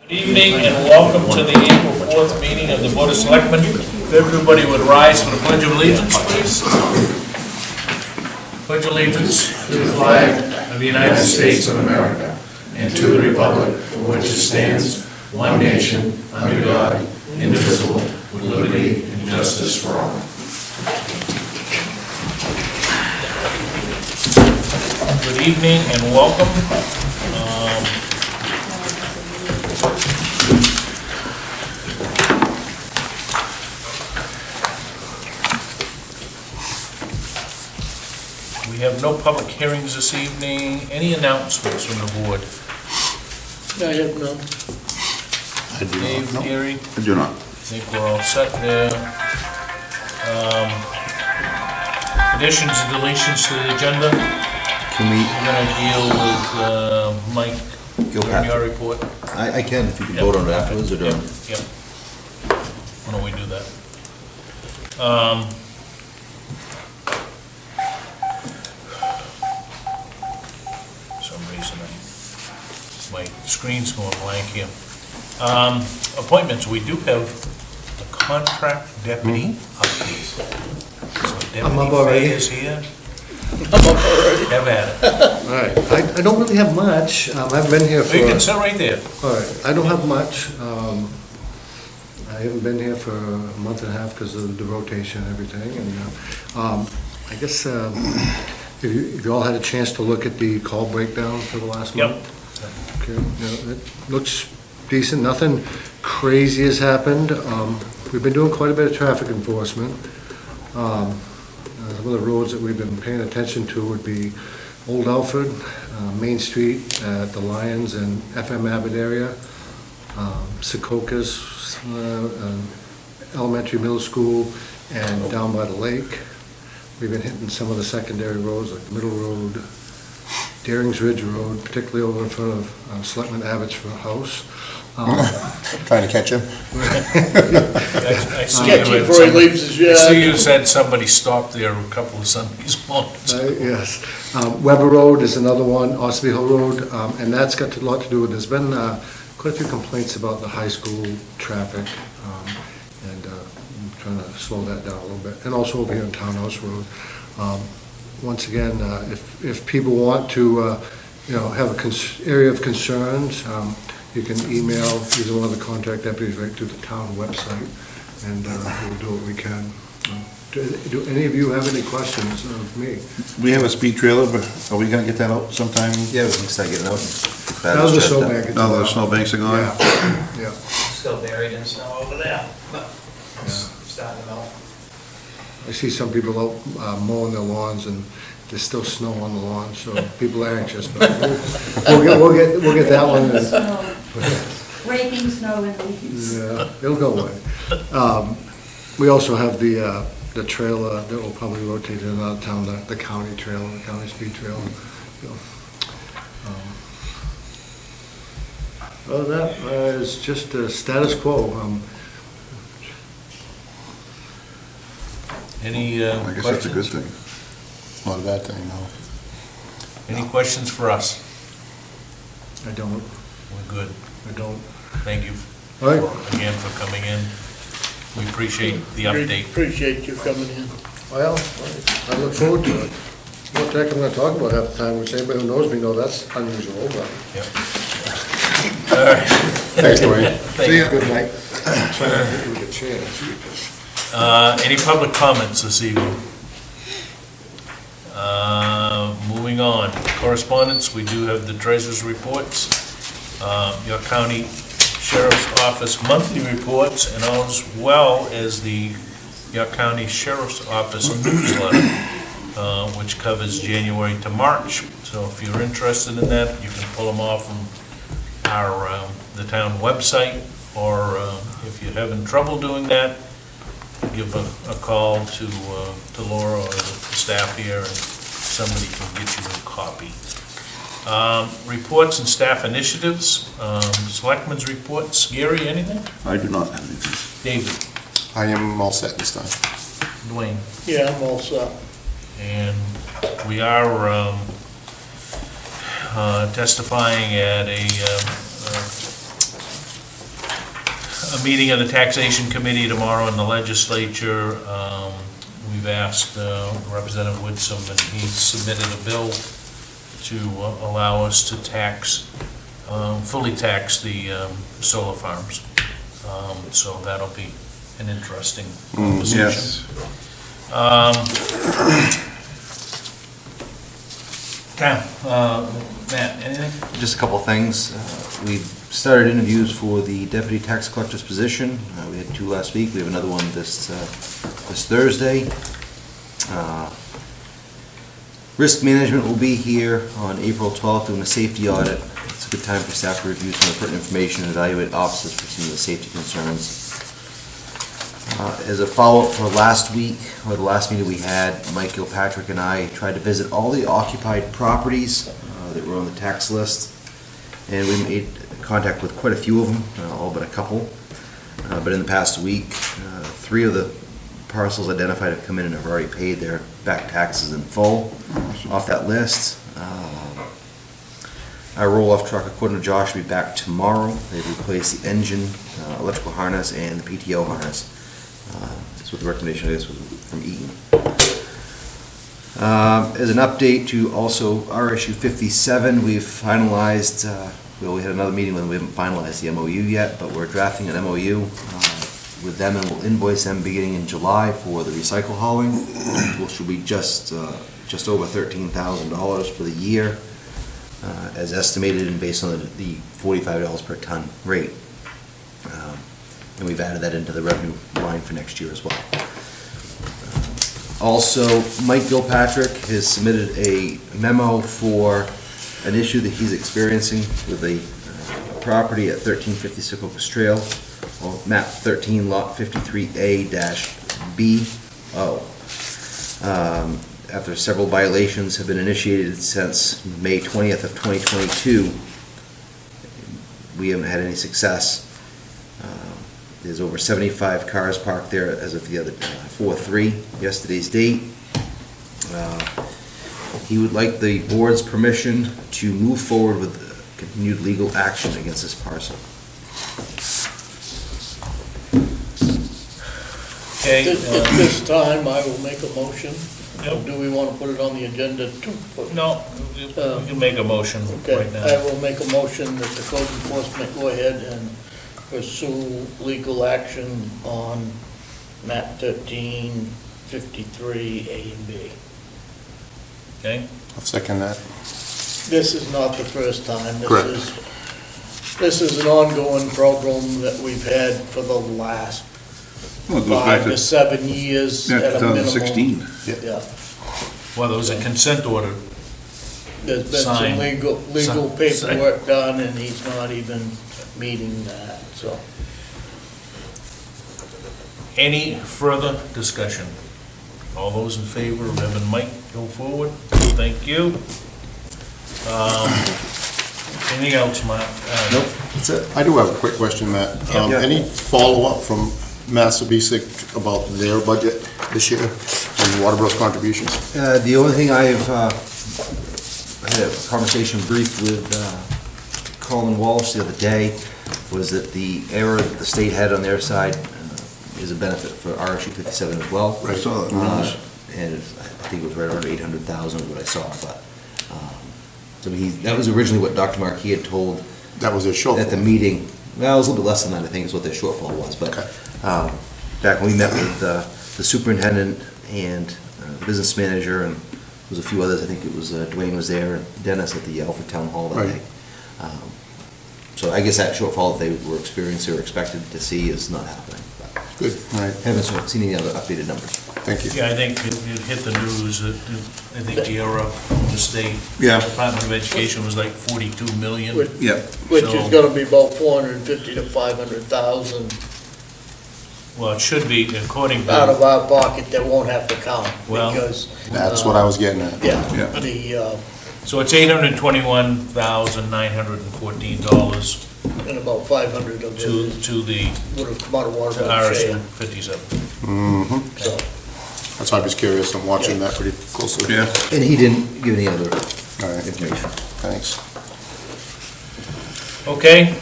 Good evening and welcome to the April 4th meeting of the Board of Selectmen. If everybody would rise for the Pledge of Allegiance, please. Pledge allegiance to the flag of the United States of America and to the republic for which it stands, one nation, under God, indivisible, with liberty and justice for all. Good evening and welcome. We have no public hearings this evening. Any announcements from the board? I have none. I do Dave, not. No, Gary? I do not. I think we're all set there. Additions and deletions to the agenda. Can we, We're gonna deal with Mike, You'll have your to. report. I can, if you can Yep. vote on it afterwards or during. Yep. Why don't we do that? For some reason, my screen's going blank here. Appointments, we do have a contract deputy update. So I'm up Deputy already. Fay is here. I'm up already. Have at it. All right, I don't really have much. I haven't been here for, You can sit right there. all right, I don't have much. I haven't been here for a month and a half because of the rotation and everything. And I guess if you all had a chance to look at the call breakdown for the last Yep. month. Okay, it looks decent, nothing crazy has happened. We've been doing quite a bit of traffic enforcement. Some of the roads that we've been paying attention to would be Old Alfred, Main Street at the Lions and FM Abbott area, Secocas, Elementary, Middle School, and down by the lake. We've been hitting some of the secondary roads like Middle Road, Darings Ridge Road, particularly over in front of Selectmen Abbott's house. Trying to catch him. I see Catch you him had before he somebody- leaves his I see yard. you said somebody stopped there a couple of Sundays mornings. Yes. Weber Road is another one, Osby Hill Road, and that's got a lot to do with, there's been quite a few complaints about the high school traffic, and I'm trying to slow that down a little bit. And also over here on Townhouse Road. Once again, if people want to, have an area of concerns, you can email either one of the contact deputies right to the town website, and we'll do what we can. Do any of you have any questions of me? We have a speed trailer, but are we gonna get that out sometime? Yeah, we can start getting out. That was the snowbank. No, the snowbanks are gone? Yeah. Still buried in snow over there, but it's starting to melt. I see some people out mowing their lawns and there's still snow on the lawn, so people are anxious, but we'll get that one. Raking snow in leaves. Yeah, it'll go away. We also have the trailer that will probably rotate in and out of town, the county trailer, the county speed trailer. So, other than that, it's just a status quo. Any I guess that's a good questions? thing. Not a bad thing, no. Any questions for us? I don't. We're good. I don't. Thank you All right. again for coming in. We appreciate the update. Appreciate you coming in. Well, I look forward to it. What the heck I'm gonna talk about half the time, which anybody who knows me know that's unusual, but. Yep. All right. Thanks, Dwayne. See ya. Good night. Try to hit you with a chair. Any public comments this evening? Moving on, correspondence, we do have the treasurer's reports, York County Sheriff's Office monthly reports, and as well as the York County Sheriff's Office newsletter, which covers January to March. So if you're interested in that, you can pull them off from our, the town website, or if you're having trouble doing that, give a call to Laura or the staff here, and somebody can get you a copy. Reports and staff initiatives, Selectmen's reports. Gary, anything? I do not have anything. David? I am all set this time. Dwayne? Yeah, I'm all set. And we are testifying at a a meeting of the taxation committee tomorrow in the legislature. We've asked Representative Woodson, and he submitted a bill to allow us to tax, fully tax the solar farms. So that'll be an interesting conversation. Matt, anything? Just a couple of things. We've started interviews for the deputy tax collector's position. We had 2 last week. We have another one this Thursday. Risk management will be here on April 12th doing a safety audit. It's a good time for staff to review some important information and evaluate officers for some of the safety concerns. As a follow-up for last week, or the last meeting we had, Mike Gilpatrick and I tried to visit all the occupied properties that were on the tax list, and we made contact with quite a few of them, all but a couple. But in the past week, 3 of the parcels identified have come in and have already paid their back taxes in full off that list. Our roll-off truck, according to Josh, will be back tomorrow. They've replaced the engine, electrical harness, and the PTO harness. That's what the recommendation is from Eaton. As an update to also RSU 57, we've finalized, we had another meeting when we haven't finalized the MOU yet, but we're drafting an MOU with them, and we'll invoice them beginning in July for the recycle hauling, which will be just over $13,000 for the year, as estimated and based on the $45 per ton rate. And we've added that into the revenue line for next year as well. Also, Mike Gilpatrick has submitted a memo for an issue that he's experiencing with a property at 1350 Secocas Trail, or map 13, lot 53A-BO. After several violations have been initiated since May 20th of 2022, we haven't had any success. There's over 75 cars parked there as of the other 4/3, yesterday's date. He would like the board's permission to move forward with continued legal action against this parcel. Okay. At this time, I will make a motion. Yep. Do we want to put it on the agenda too? No, you can make a motion Okay, right now. I will make a motion that the code enforcement go ahead and pursue legal action on map 1353 A and B. Okay? I'll second that. This is not the first time. Correct. This is an ongoing program that we've had for the last Well, it goes back 5 to 7 years Yeah, at a minimum. 2016. Yeah, Well, there was a consent order. there's been some Sign. legal Sign. paperwork done, and he's not even meeting that, so. Any further discussion? All those in favor of having Mike go forward? Thank you. Anything else, Mark? Nope, that's it. I do have a quick question, Matt. Yeah. Any follow-up from M.R.S.A about their budget this year and Waterboro's contributions? The only thing I've had a conversation brief with Colin Walsh the other day was that the error that the state had on their side is a benefit for RSU 57 as well. I saw that notice. And I think it was right around 800,000 is what I saw, but, so that was originally what Dr. Markey had told That was their shortfall. at the meeting. Well, it was a little bit less than that, I think, is what their shortfall was, but, Okay. back when we met with the superintendent and the business manager, and there was a few others, I think it was Dwayne was there, and Dennis at the Alfred Town Hall that Right. day. So I guess that shortfall that they were experiencing or expected to see is not happening. But Good, all right, haven't seen any other updated numbers. thank you. Yeah, I think it hit the news that I think the error from the state Yeah. Department of Education was like 42 million. Yep. Which So- is gonna be about 450 to 500,000 Well, it should be according out of to, our pocket that won't have to count, Well- because. That's what I was getting at. Yeah, Yeah. so it's $821,914 and about 500 of it to the would have come out of to Waterboro RSU share, 57. Mm-hmm. so. That's why I was curious. I'm watching that pretty closely. Yeah. And he didn't give any other All right, information. thanks. Okay,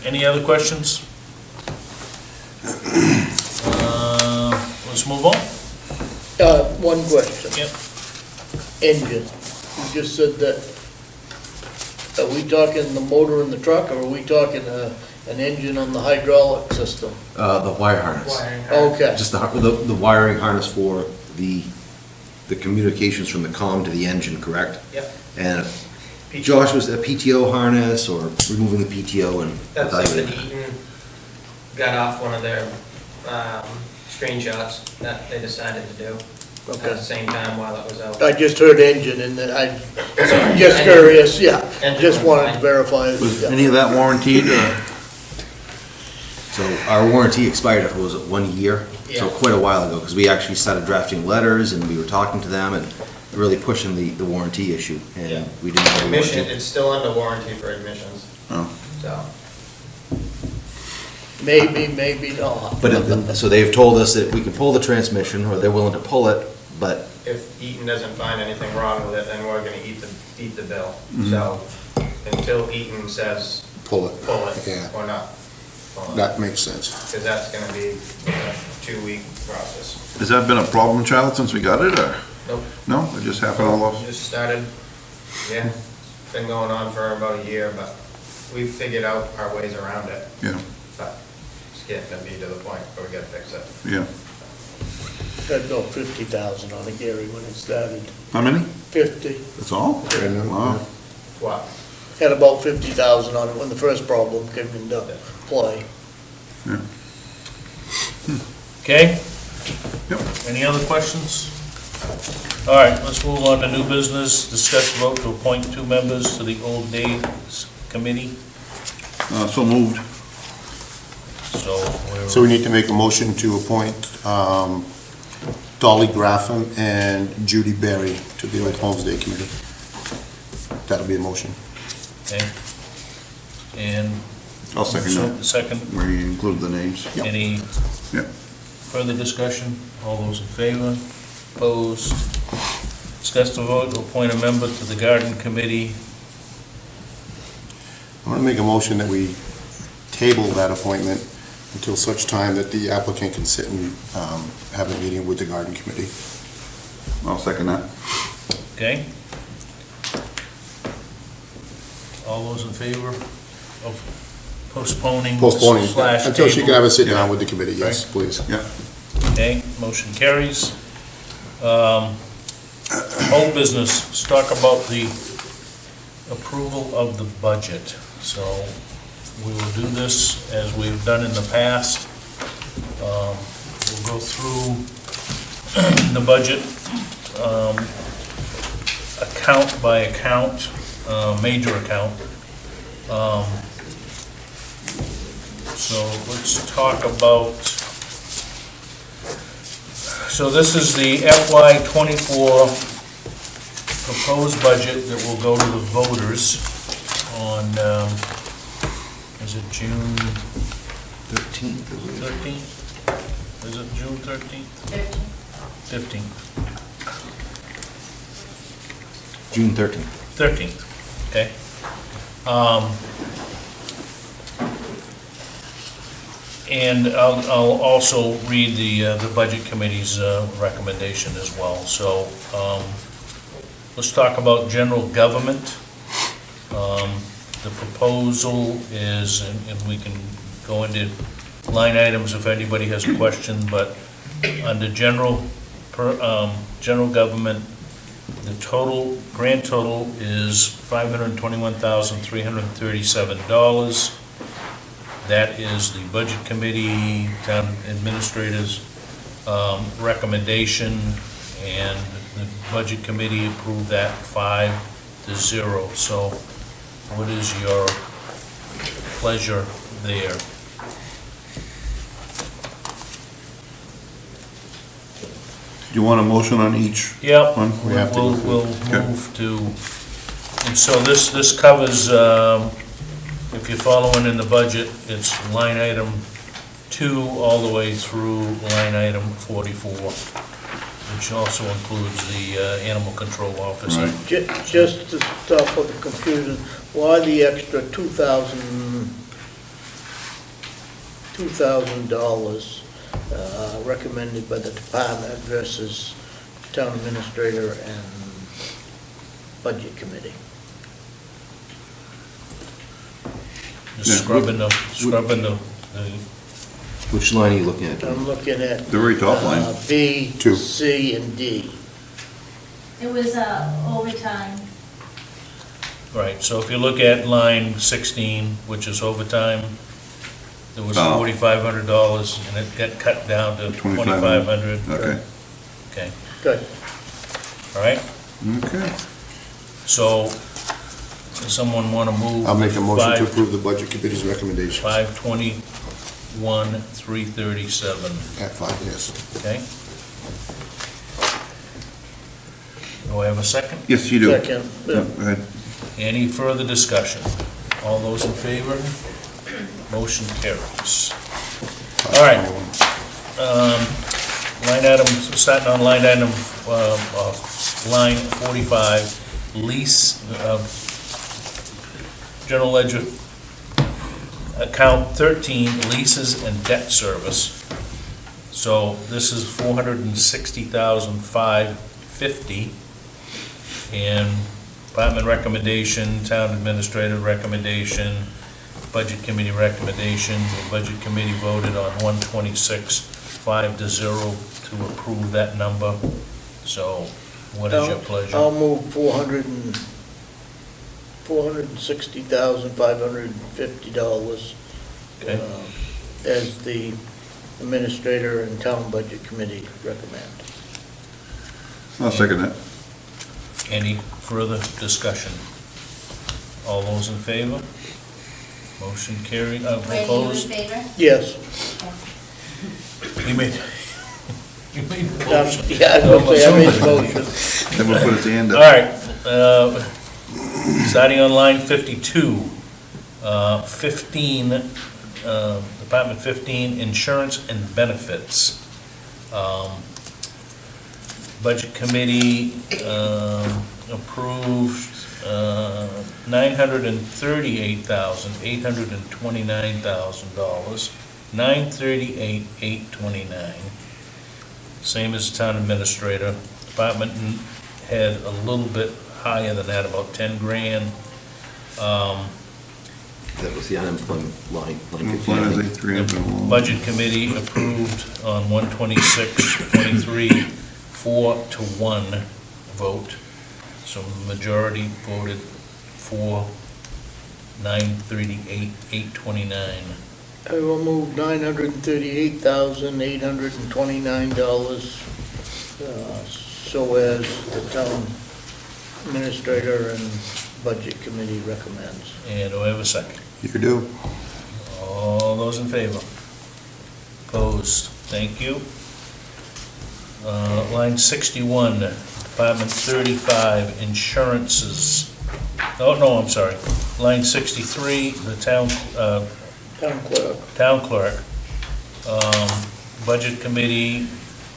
any other questions? let's move on. One question. Yep. Engine, you just said that, are we talking the motor in the truck, or are we talking an engine on the hydraulic system? The wire harness. Wiring harness. Okay, Just the wiring harness for the communications from the comm to the engine, correct? Yep. And Josh, was a PTO harness or removing the PTO and That's something evaluating? Eaton got off one of their screenshots that they decided to do at okay. the same time while it was out. I just heard engine, and I, just curious, yeah, just wanted to verify. Was Yeah. any of that warranted? So our warranty expired after, was it 1 year? So Yeah. quite a while ago, because we actually started drafting letters and we were talking to them and really pushing the warranty issue. Yeah. And we didn't have a Admission, warranty. it's still under warranty for admissions, Oh, so. Maybe, maybe not. But, so they've told us that we can pull the transmission, or they're willing to pull it, but If Eaton doesn't find anything wrong with it, then we're gonna eat the bill. So until Eaton says Pull it. pull it, Yeah, or not pull it, that makes sense. because that's gonna be a 2-week process. has that been a problem child since we got it, or? Nope. No, it just happened all of, Just started, yeah, it's been going on for about a year, but we've figured out our ways around it. yeah, But it's getting to be to the point where we gotta fix it. yeah. Had about 50,000 on it, Gary, when it started. How many? 50. That's all? Wow. What? Had about 50,000 on it when the first problem came into play. Okay? Yep. Any other questions? All right, let's move on to new business. Discuss vote to appoint 2 members to the Old Days Committee. So moved. So we need to make a motion to appoint Dolly Graffam and Judy Berry to the Old Homes Day Committee. That'll be a motion. Okay. And I'll second that, second, where you include the names. Yep. any Yep. further discussion? All those in favor? Opposed? Discuss the vote to appoint a member to the Garden Committee. I'm gonna make a motion that we table that appointment until such time that the applicant can sit and have a meeting with the Garden Committee. I'll second that. Okay? All those in favor of postponing? Postponing, slash until she can have a sit down Yeah. with the committee, yes, please. Yeah. Okay, motion carries. Old business, let's talk about the approval of the budget. So we will do this as we've done in the past. We'll go through the budget, account by account, major account. So let's talk about, so this is the FY '24 proposed budget that will go to the voters on, is it June 13th, I believe. 13th? Is it June 13th? 15th? June 13th. 13th, okay. And I'll also read the Budget Committee's recommendation as well. So let's talk about general government. The proposal is, and we can go into line items if anybody has a question, but under general government, the grand total is $521,337. That is the Budget Committee, Town Administrator's recommendation, and the Budget Committee approved that 5-0. So what is your pleasure there? Do you want a motion on each? Yep, One? We have to go we'll Okay. move to, and so this covers, if you're following in the budget, it's line item 2 all the way through line item 44, which also includes the animal control officer. Right. Just to stop with the confusion, why the extra $2,000 recommended by the department versus town administrator and budget committee. Just scrubbing the, Which line are you looking at? I'm looking at. The very top line. B, Two. C, and D. It was overtime. right, so if you look at line 16, which is overtime, there was Oh. $4,500, and it got cut down to 2,500. Okay, Okay, Good. all right? okay. So, does someone want to move? I'll make a motion to 5 approve the budget committee's recommendations. 521, 337, At 5, yes. okay? Do I have a second? Yes, you do. Second. Go ahead. Any further discussion? All those in favor? Motion carries. All right. Line item, starting on line item, line 45, lease, general ledger, account 13, leases and debt service. So this is $460,550, and department recommendation, town administrative recommendation, budget committee recommendation. The budget committee voted on 126, 5-0 to approve that number. So what is your pleasure? I'll move $460,550 Okay. as the administrator and town budget committee recommend. I'll second that. Any further discussion? All those in favor? Motion carried, Ray, you in opposed? favor? Yes. You made the motion. Yeah, I was gonna say, I made the motion. Then we'll put it at the end. All right, starting on line 52, 15, Department 15, insurance and benefits. Budget committee approved $938,829,000, $938,829. Same as town administrator. Department had a little bit higher than that, about 10 grand. That was the unemployment line. Employment, I think, 300. Budget committee approved on 126-23, 4-1 vote. So majority voted for 938,829. I will move $938,829, so as the town administrator and budget committee recommends. And do I have a second? You do. All those in favor? Opposed? Thank you. Line 61, Department 35, insurances. Oh, no, I'm sorry. Line 63, the town Town clerk. town clerk. Budget committee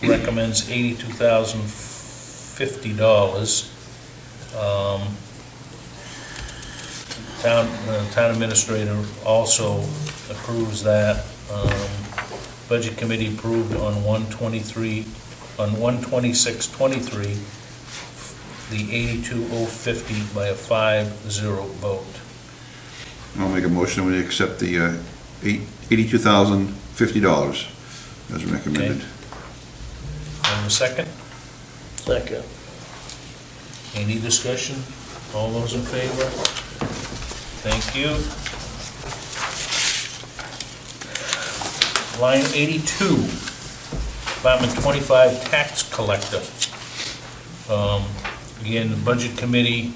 recommends $82,050. Town administrator also approves that. Budget committee approved on 126-23, the $82,050 by a 5-0 vote. I'll make a motion, we accept the $82,050 as recommended. Have a second? Second. Any discussion? All those in favor? Thank you. Line 82, Department 25, tax collector. Again, the budget committee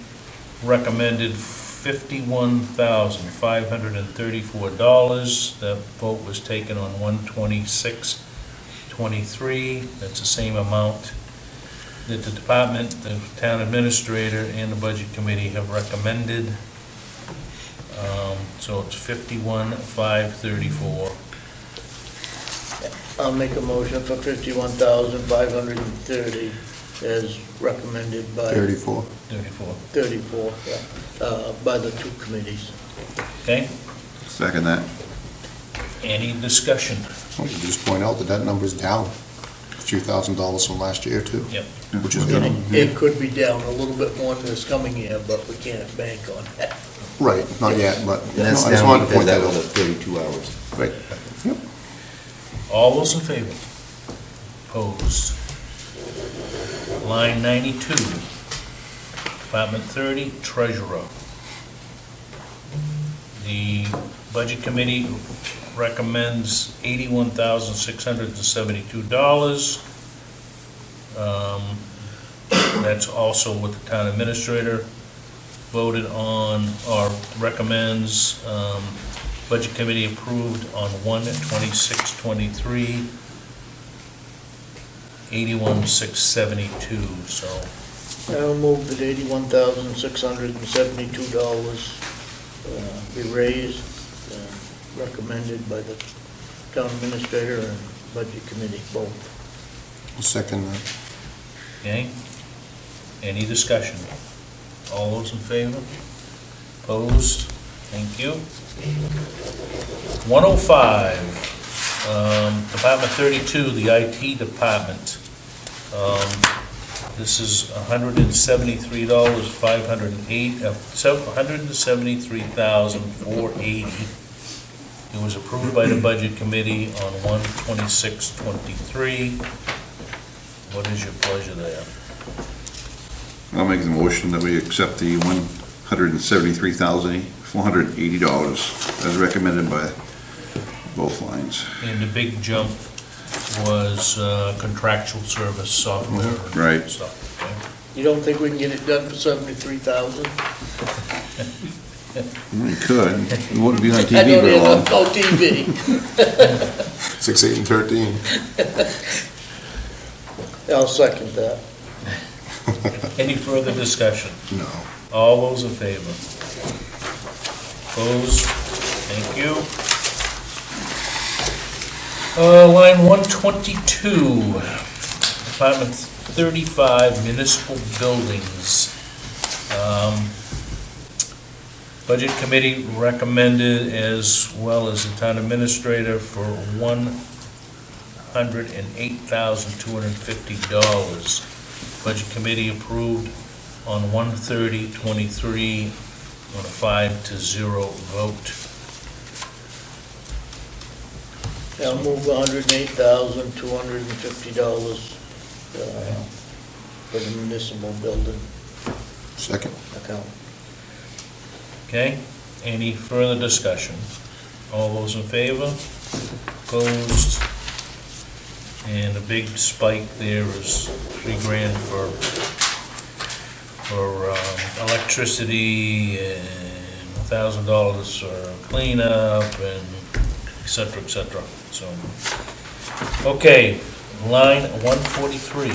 recommended $51,534. That vote was taken on 126-23. That's the same amount that the department, the town administrator, and the budget committee have recommended. So it's 51,534. I'll make a motion for $51,530 as recommended by 34. 34. by the two committees. Okay? Second that. Any discussion? Well, you just point out that that number's down a few $1,000s from last year, too. Yep. Which is And good. it could be down a little bit more this coming year, but we can't bank on that. Right, not yet, but And that's I just down wanted to because point that that was out. at 32 hours. Right. Yep. All those in favor? Opposed? Line 92, Department 30, Treasurer. The Budget Committee recommends $81,672. That's also what the town administrator voted on, or recommends. Budget Committee approved on 1/26/23, $81,672, so, I'll move that $81,672 be raised, recommended by the town administrator and budget committee both. I'll second that. okay? Any discussion? All those in favor? Opposed? Thank you. 105, Department 32, the IT Department. This is $173,480. It was approved by the Budget Committee on 1/26/23. What is your pleasure there? I'll make the motion that we accept the $173,480 as recommended by both lines. And the big jump was contractual service software and Right. stuff, okay? You don't think we can get it done for 73,000? We could, it wouldn't be on I TV know very they long. love no TV. 6, 8, and 13. I'll second that. Any further discussion? No. All those in favor? Opposed? Thank you. Line 122, Department 35, Municipal Buildings. Budget Committee recommended, as well as the town administrator, for $108,250. Budget Committee approved on 1/30/23 on a 5-0 vote. I'll move $108,250 for the municipal building Second. account. Okay, any further discussion? All those in favor? Opposed? And a big spike there is $3,000 for electricity and $1,000 for cleanup and et cetera, so. Okay, line 143,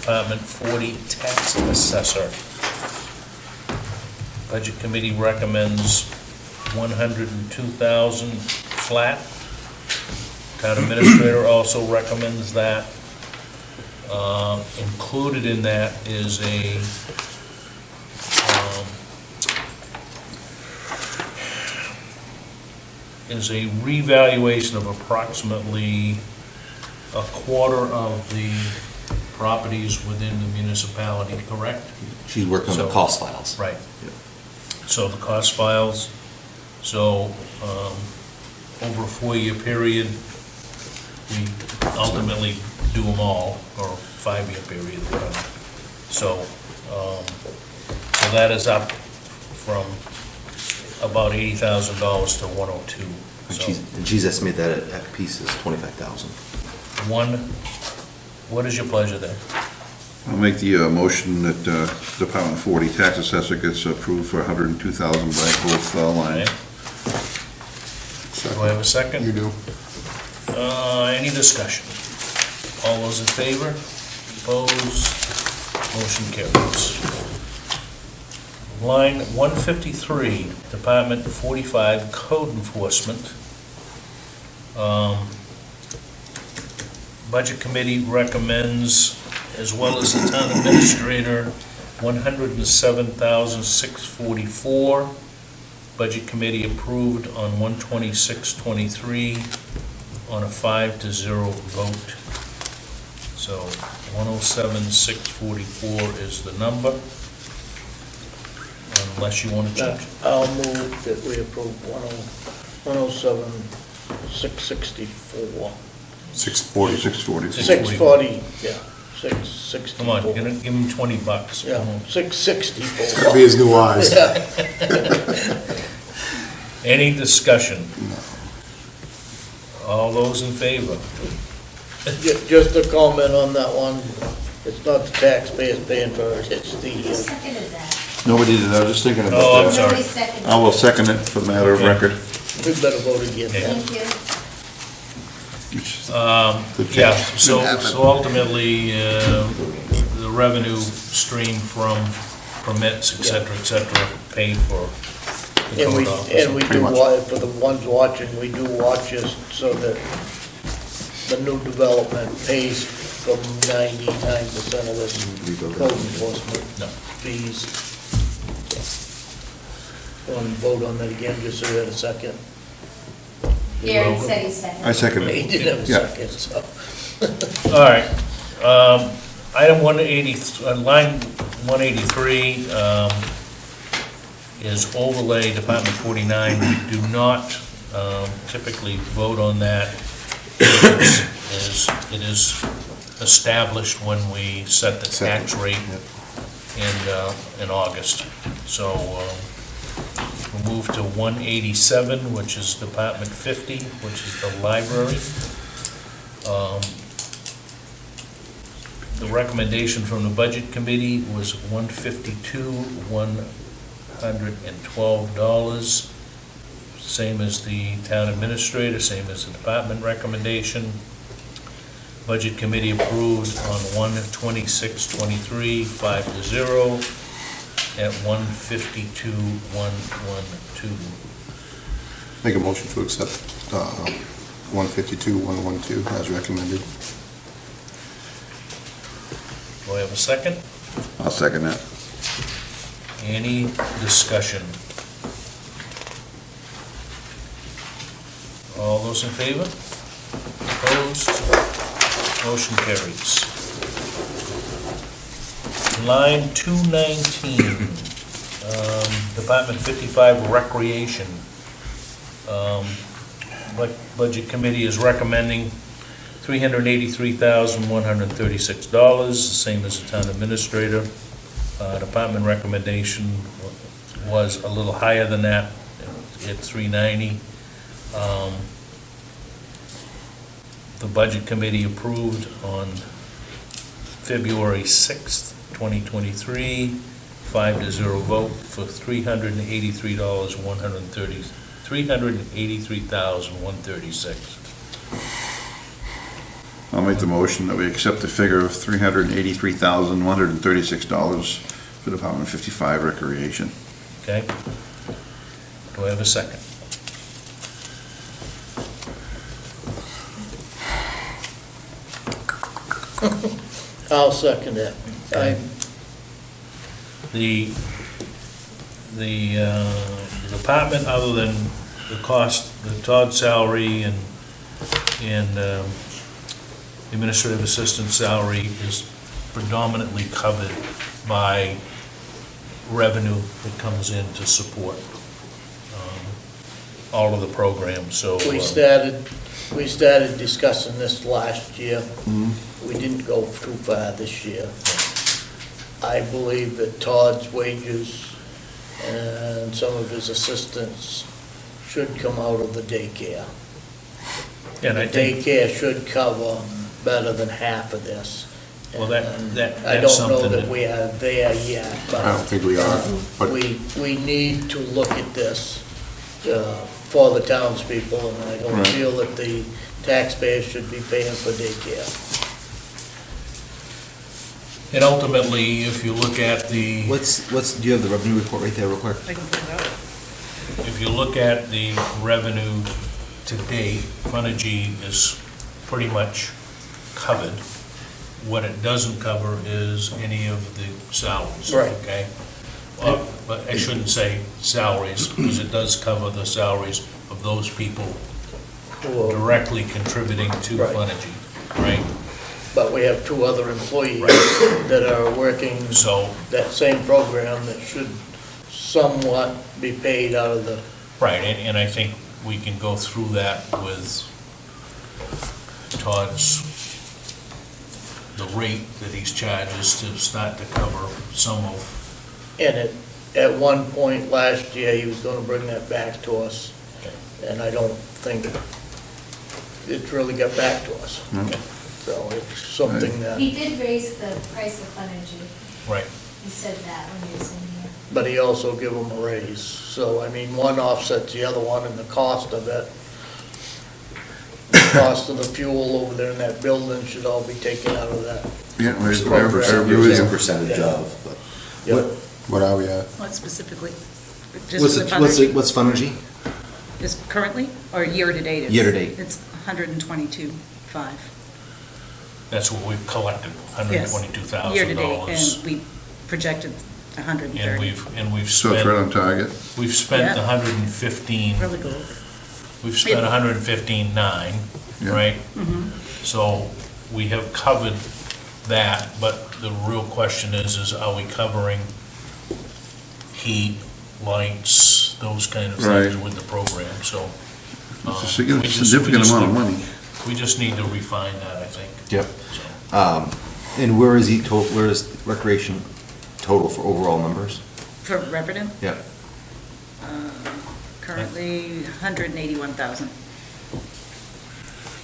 Department 40, Tax Assessor. Budget Committee recommends $102,000 flat. Town Administrator also recommends that. Included in that is a revaluation of approximately a quarter of the properties within the municipality, correct? She's working on the So- cost files. Right. Yep. So the cost files, so over a 4-year period, we ultimately do them all, or 5-year period, whatever. So that is up from about $80,000 to 102. So And she's estimated that at piece is 25,000. what is your pleasure there? I'll make the motion that Department 40 Tax Assessor gets approved for $102,000 by both lines. Do I have a second? You do. Any discussion? All those in favor? Opposed? Motion carries. Line 153, Department 45, Code Enforcement. Budget Committee recommends, as well as the town administrator, $107,644. Budget Committee approved on 1/26/23 on a 5-0 vote. So 107,644 is the number, unless you want to change. I'll move that we approve 107,664. 640. 640. 640, yeah, 664. Come on, give him $20. Yeah, Come on. 664. That'll be his new eyes. Yeah. Any discussion? All those in favor? Just a comment on that one, it's not the taxpayers paying for it, it's Who the, seconded that? Nobody did, I was just thinking Oh, about I'm that. sorry. Nobody seconded. I will second it for the matter of record. we better vote again. Okay. Thank you. Good Yeah, catch. so Good habit. so ultimately, the revenue stream from permits, et cetera, pay for the And we, code officer. and we Pretty do, much. for the ones watching, we do watch this so that the new development pays from 99% of this code enforcement No. fees. Want to vote on that again, just so we had a second? Gary said he seconded. I second He it. didn't have a Yeah. second, so. All right, item 180, line 183, is overlay Department 49. We do not typically vote on that. It is established when we set the tax rate in August. So we'll move to 187, which is Department 50, which is the library. The recommendation from the Budget Committee was $152,112, same as the Town Administrator, same as the Department recommendation. Budget Committee approved on 1/26/23, 5-0, at 152,112. Make a motion to accept 152,112 as recommended. Do I have a second? I'll second that. Any discussion? All those in favor? Opposed? Motion carries. Line 219, Department 55 Recreation. Budget Committee is recommending $383,136, same as the Town Administrator. Department recommendation was a little higher than that, at $390. The Budget Committee approved on February 6th, 2023, 5-0 vote for $383,136. I'll make the motion that we accept the figure of $383,136 for Department 55 Recreation. Okay? Do I have a second? I'll second it. The department, other than the cost, the Todd's salary and administrative assistant salary, is predominantly covered by revenue that comes in to support all of the programs, so. We started discussing this last year. We didn't go too far this year. I believe that Todd's wages and some of his assistants should come out of the daycare. And I The think, daycare should cover better than half of this. well, And I that's don't know something that that, we are there yet, I but don't think we are, but we need to look at this for the townspeople, and I don't Right. feel that the taxpayers should be paying for daycare. and ultimately, if you look at the, Do you have the revenue report right there real quick? if you look at the revenue to date, Funergy is pretty much covered. What it doesn't cover is any of the salaries. Right. Okay? But I shouldn't say salaries, because it does cover the salaries of those people Well, directly contributing to Right. Funergy, right? but we have two other employees that are working So, that same program that should somewhat be paid out of the, right, and I think we can go through that with Todd's, the rate that he's charges to start to cover some of, and at one point last year, he was gonna bring that back to us, and I don't think it's really got back to us. So it's something that, He did raise the price of Funergy. right, He said that when he was in here. but he also give them a raise. So, I mean, one offsets the other one, and the cost of it, the cost of the fuel over there in that building should all be taken out of that. Yeah, I It's agree with It's a you. percentage Yeah. of, but. Yeah. What, What are we at? What specifically? what's what's Funergy? Is currently, or year-to-date? Year to date. It's 122,500. that's what we've collected, Yes. $122,000. Year-to-date, and we projected 130. And we've So it's right spent, on target. we've spent Yeah. 115, Really good. we've spent 115.9, Yeah. right? So we have covered that, but the real question is are we covering heat, lights, those kind of things Right. with the program, so. It's a we just- we significant just amount of need- money. We just need to refine that, I think. Yep. So, And where is where is recreation total for overall numbers? For revenue, Yeah. currently 181,000.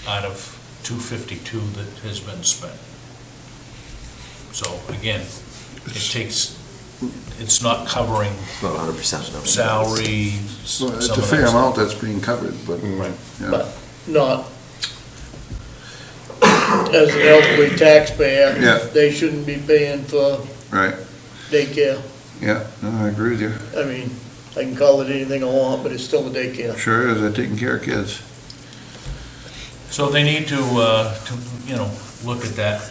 out of 252 that has been spent. So again, it takes, it's not covering It's about 100% of salary. So it's some a of fair that stuff. amount that's being covered, but, Right. yeah. But not, as an elderly taxpayer, Yeah. they shouldn't be paying for Right, daycare. yeah, no, I agree with you. I mean, I can call it anything I want, but it's still a daycare. Sure is, they're taking care of kids. So they need to, you know, look at that,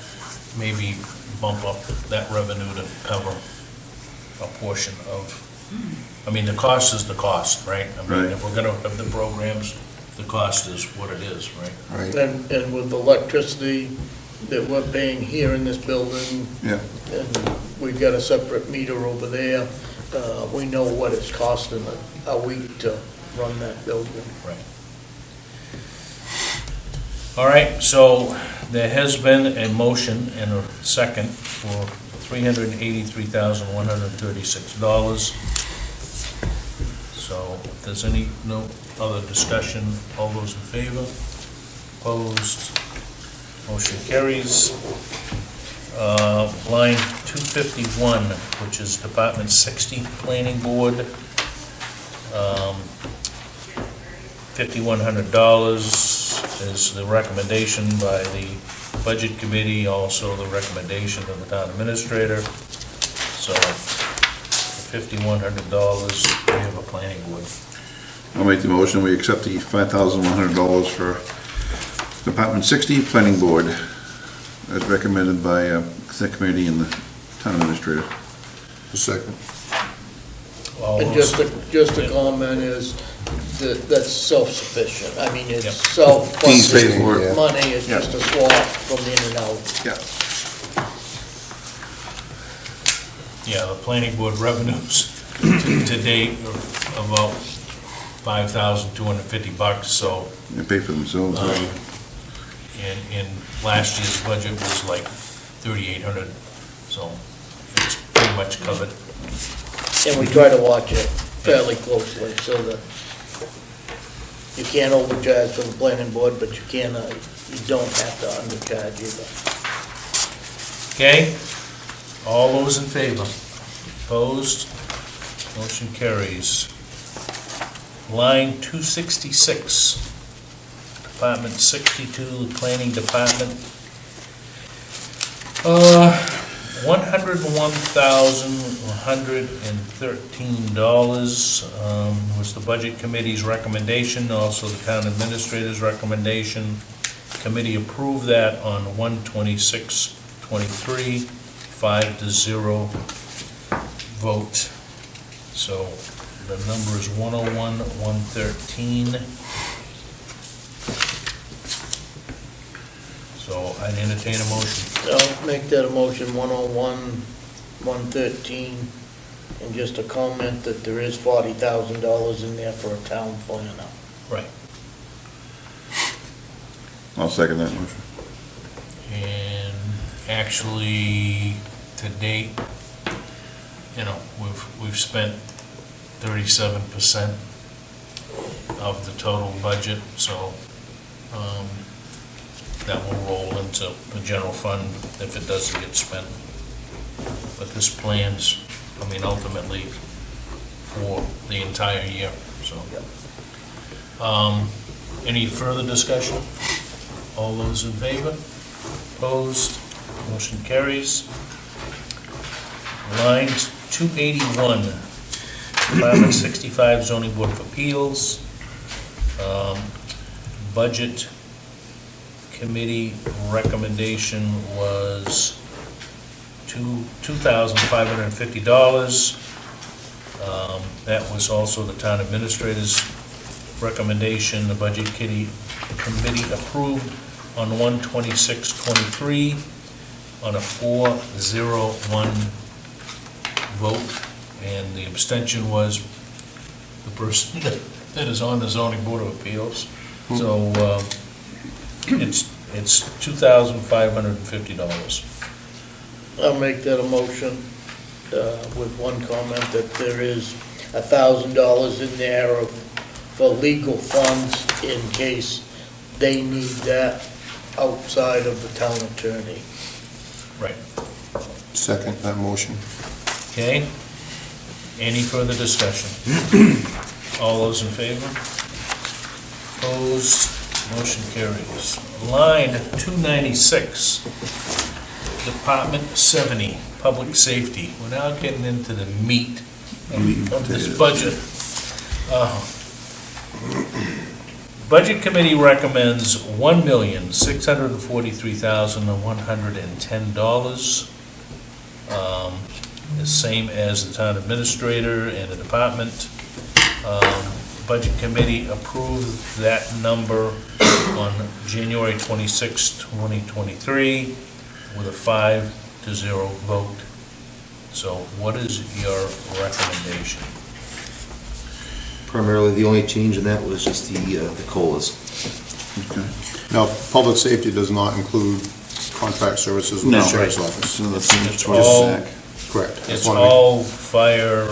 maybe bump up that revenue to cover a portion of, I mean, the cost is the cost, right? I mean, Right. if we're gonna have the programs, the cost is what it is, right? Right. And with the electricity that we're paying here in this building, Yeah, and we've got a separate meter over there, we know what it's costing a week to run that building. Right. All right, so there has been a motion and a second for $383,136. So if there's no other discussion, all those in favor? Opposed? Motion carries. Line 251, which is Department 60 Planning Board, $5,100 is the recommendation by the Budget Committee, also the recommendation of the Town Administrator. So, $5,100, we have a planning board. I'll make the motion, we accept the $5,100 for Department 60 Planning Board, as recommended by the committee and the town administrator. Second. All And those- just a comment is that that's self-sufficient. I mean, it's Yep. He's self-funded paid for it. money, it's Yeah. just a swap from in and out. Yeah. Yeah, the planning board revenues to date are about $5,250, so, They pay for themselves. in last year's budget was like 3,800, so it's pretty much covered. And we try to watch it fairly closely so that you can't overcharge for the planning board, but you don't have to undercharge either. Okay? All those in favor? Opposed? Motion carries. Line 266, Department 62, Planning Department. $101,113 was the Budget Committee's recommendation, also the Town Administrator's recommendation. Committee approved that on 1/26/23, 5-0 vote. So the number is 101, 113. So I'd entertain a motion. I'll make that a motion, 101, 113, and just a comment that there is $40,000 in there for a town planner. Right. I'll second that motion. And actually, to date, we've spent 37% of the total budget, so that will roll into the general fund if it doesn't get spent. But this plan's, ultimately for the entire year, so. Any further discussion? All those in favor? Opposed? Motion carries. Line 281, Department 65 Zoning Board of Appeals. Budget Committee recommendation was $2,550. That was also the town administrator's recommendation. The Budget Committee approved on 1/26/23 on a 4-0-1 vote, and the abstention was the person that is on the zoning board of appeals. So it's $2,550. I'll make that a motion with one comment that there is $1,000 in there for legal funds in case they need that outside of the town attorney. Right. Second that motion. Okay? Any further discussion? All those in favor? Opposed? Motion carries. Line 296, Department 70, Public Safety. We're now getting into the meat of this budget. Budget Committee recommends $1,643,110. The same as the town administrator and the department. Budget Committee approved that number on January 26, 2023, with a 5-0 vote. So what is your recommendation? Primarily, the only change in that was just the COLAs. Okay. Now, public safety does not include contract services with the No. sheriff's office. So that's It's all, Correct. it's all fire.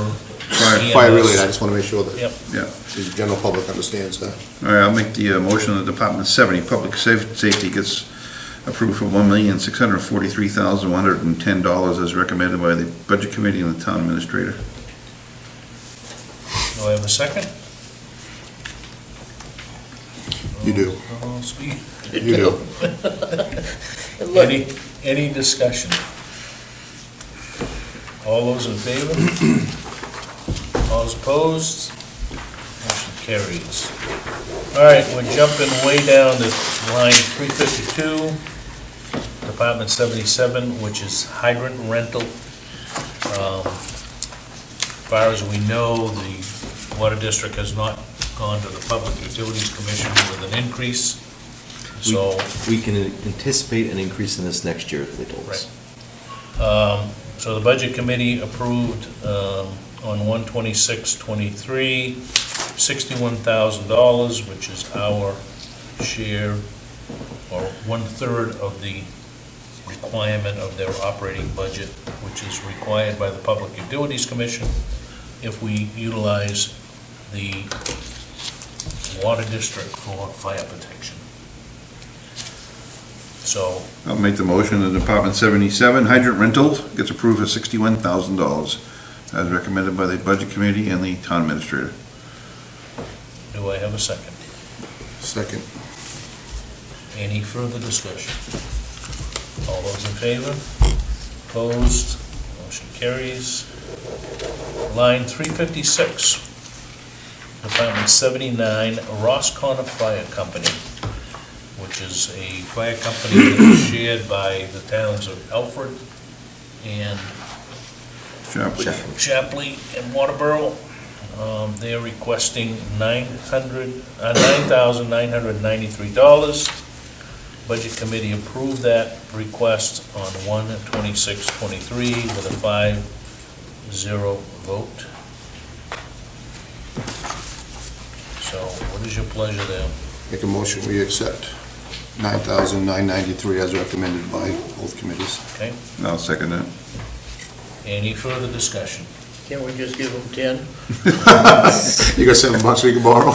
Fire related, I just want to make sure that Yep. Yeah. the general public understands that. All right, I'll make the motion that Department 70, Public Safety gets approved for $1,643,110 as recommended by the Budget Committee and the Town Administrator. Do I have a second? You do. I'll speak. You do. Look, Any discussion? All those in favor? All those opposed? Motion carries. All right, we're jumping way down to line 352, Department 77, which is hydrant rental. As far as we know, the Water District has not gone to the Public Utilities Commission with an increase, so. We can anticipate an increase in this next year, if they told us. So the Budget Committee approved on 1/26/23, $61,000, which is our share, or 1/3 of the requirement of their operating budget, which is required by the Public Utilities Commission if we utilize the Water District for fire protection. So, I'll make the motion that Department 77, hydrant rental, gets approved for $61,000 as recommended by the Budget Committee and the Town Administrator. do I have a second? Second. Any further discussion? All those in favor? Opposed? Motion carries. Line 356, Department 79, Rosconna Fire Company, which is a fire company that is shared by the towns of Alfred and Shapley. Shapley and Waterboro. They're requesting $9,993. Budget committee approved that request on 1/26/23 with a 5-0 vote. So what is your pleasure there? Make a motion, we accept $9,993 as recommended by both committees. Okay, I'll second that. any further discussion? Can't we just give them 10? You got $7 we can borrow?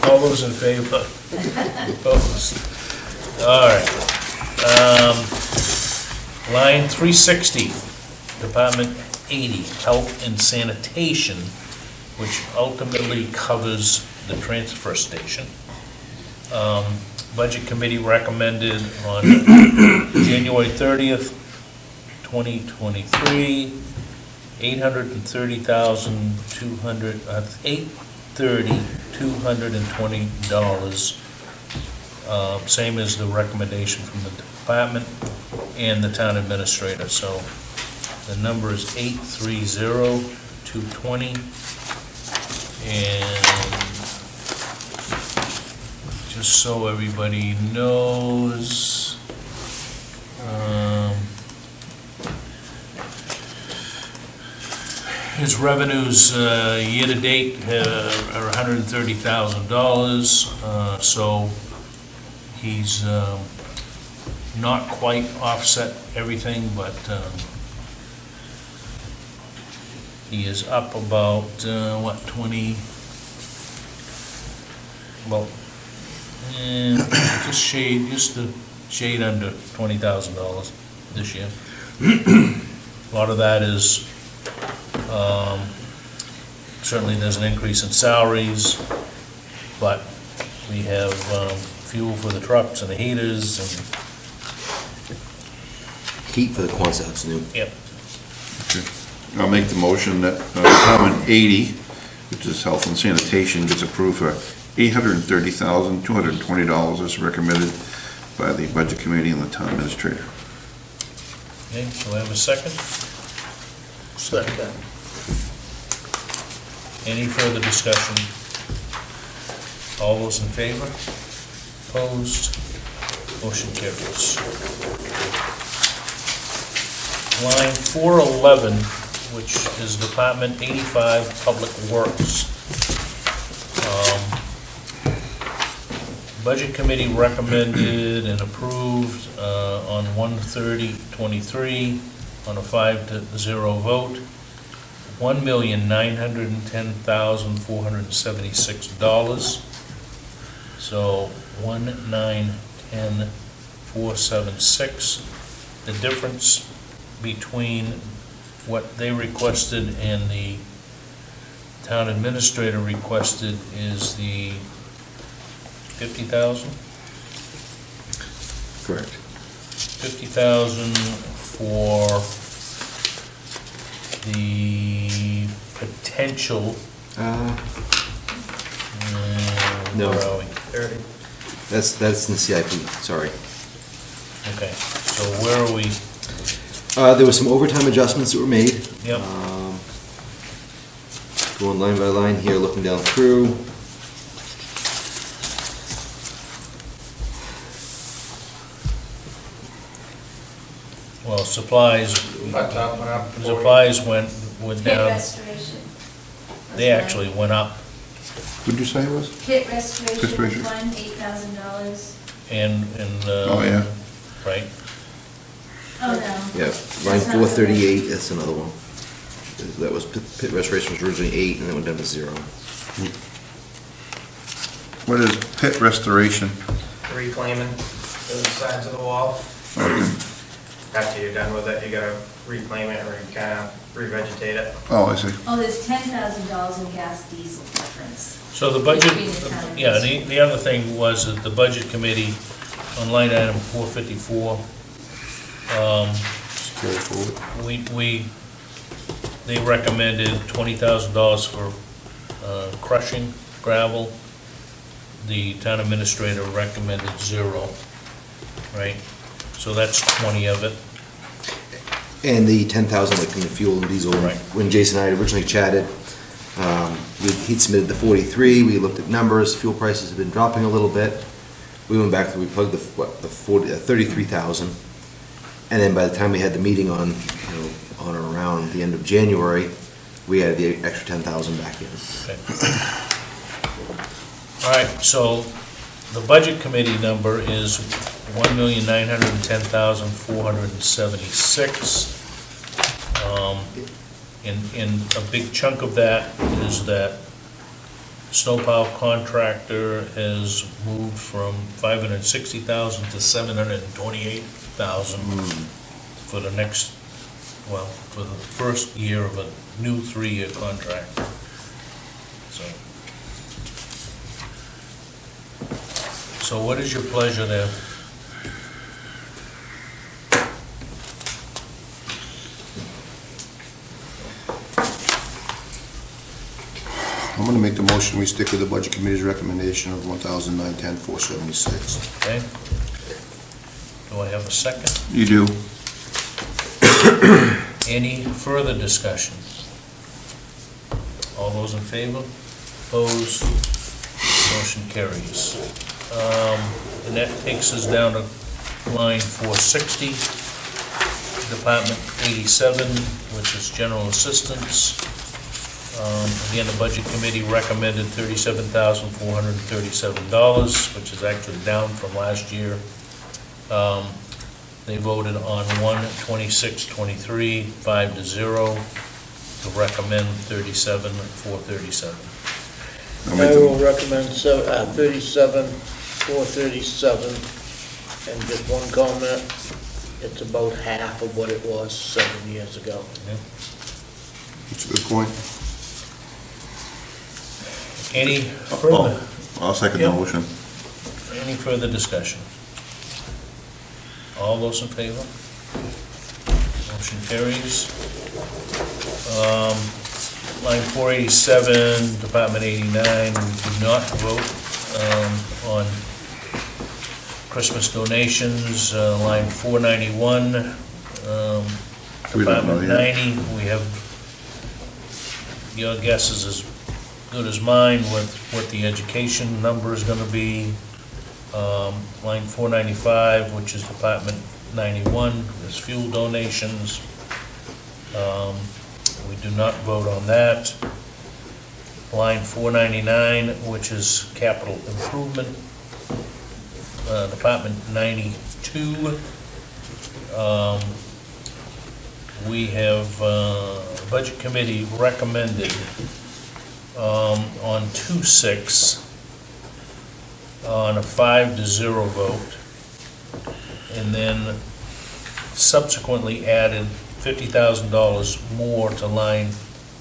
All those in favor? Opposed? All right. Line 360, Department 80, Health and Sanitation, which ultimately covers the transfer station. Budget Committee recommended on January 30th, 2023, $830,220, same as the recommendation from the department and the town administrator. So the number is 830,220, and just so everybody knows, his revenues year-to-date are $130,000, so he's not quite offset everything, but he is up about, 20, well, just a shade under $20,000 this year. A lot of that is, certainly there's an increase in salaries, but we have fuel for the trucks and the heaters and, Heat for the Quonset's new. yep. I'll make the motion that Department 80, which is Health and Sanitation, gets approved for $830,220 as recommended by the Budget Committee and the Town Administrator. Okay, so I have a second? Second. Any further discussion? All those in favor? Opposed? Motion carries. Line 411, which is Department 85, Public Works. Budget Committee recommended and approved on 1/30/23 on a 5-0 vote, $1,910,476. So 1,910,476. The difference between what they requested and the town administrator requested is the 50,000? Correct. 50,000 for the potential. No. Where are we? 30. That's in the CIP, sorry. Okay, so where are we? There were some overtime adjustments that were made. Yep. Going line by line here, looking down through. Well, supplies went Pit down, restoration. they actually went up, What'd you say it was? Pit restoration Restoration. was one, $8,000. and. Oh, yeah. Right, Oh, no. Yeah, line That's not 438, that's another one. That was, pit restoration was originally 8 and then went down to 0. What is pit restoration? Reclaiming those sides of the wall. Okay. After you're done with it, you gotta reclaim it or kind of revegetate it. Oh, I see. Oh, there's $10,000 in gas diesel difference. so the budget, Between the town yeah, the other thing was that the Budget Committee on line item 454, Carry forward. they recommended $20,000 for crushing gravel. The town administrator recommended 0, right? So that's 20 of it. And the 10,000 like in the fuel and diesel. Right. When Jason and I originally chatted, he'd submitted the 43, we looked at numbers, fuel prices have been dropping a little bit. We went back, we plugged the 33,000. And then by the time we had the meeting on, on or around the end of January, we added the extra 10,000 back in. Okay. All right, so the budget committee number is 1,910,476. And a big chunk of that is that snowplow contractor has moved from 560,000 to 728,000 for the next, well, for the first year of a new 3-year contract. So what is your pleasure there? I'm gonna make the motion, we stick with the budget committee's recommendation of 1,910,476. Okay? Do I have a second? You do. Any further discussion? All those in favor? Opposed? Motion carries. And that takes us down to line 460, Department 87, which is general assistance. Again, the budget committee recommended $37,437, which is actually down from last year. They voted on 1/26/23, 5-0, to recommend $37,437. I'll I make will the, recommend 37,437, and just one comment, it's about half of what it was 7 years ago. That's a good point. Any further, I'll second the Yeah. motion. any further discussion? All those in favor? Motion carries. Line 487, Department 89, we do not vote on Christmas donations. Line 491, We don't know Department yet. 90, we have, your guess is as good as mine with what the education number is gonna be. Line 495, which is Department 91, is fuel donations. We do not vote on that. Line 499, which is capital improvement, Department 92. We have, Budget Committee recommended on 2/6, on a 5-0 vote, and then subsequently added $50,000 more to line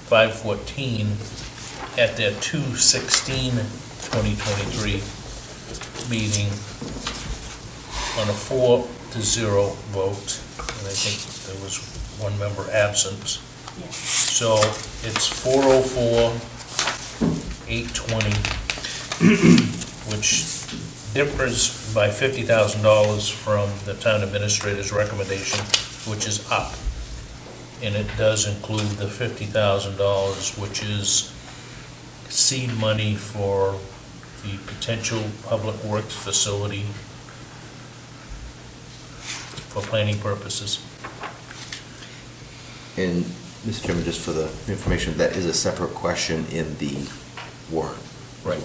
514 at their 2/16/2023 meeting on a 4-0 vote, and I think there was one member absent. So it's 404, 820, which differs by $50,000 from the town administrator's recommendation, which is up. And it does include the $50,000, which is seed money for the potential public works facility for planning purposes. And, Mr. Chairman, just for the information, that is a separate question in the warrant. Right.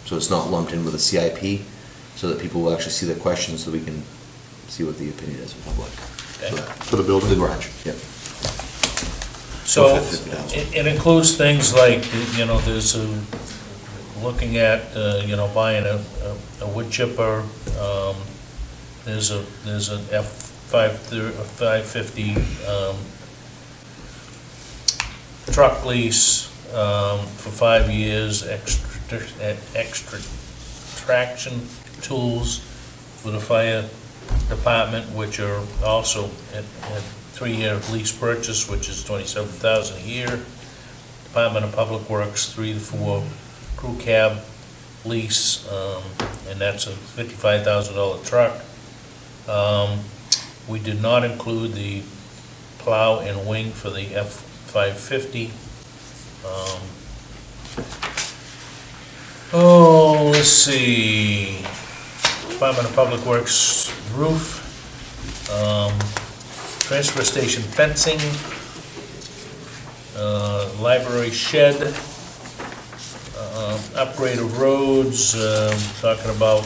So it's not lumped in with a CIP, so that people will actually see the questions, so we can see what the opinion is in public. Okay. For the building? The garage, yeah. So $50,000. it includes things like, there's looking at, buying a wood chipper. There's an F-550 truck lease for 5 years, extra traction tools for the fire department, which are also at 3-year lease purchase, which is $27,000 a year. Department of Public Works, 3 to 4 crew cab lease, and that's a $55,000 truck. We did not include the plow and wing for the F-550. Let's see, Department of Public Works roof, transfer station fencing, library shed, upgrade of roads, talking about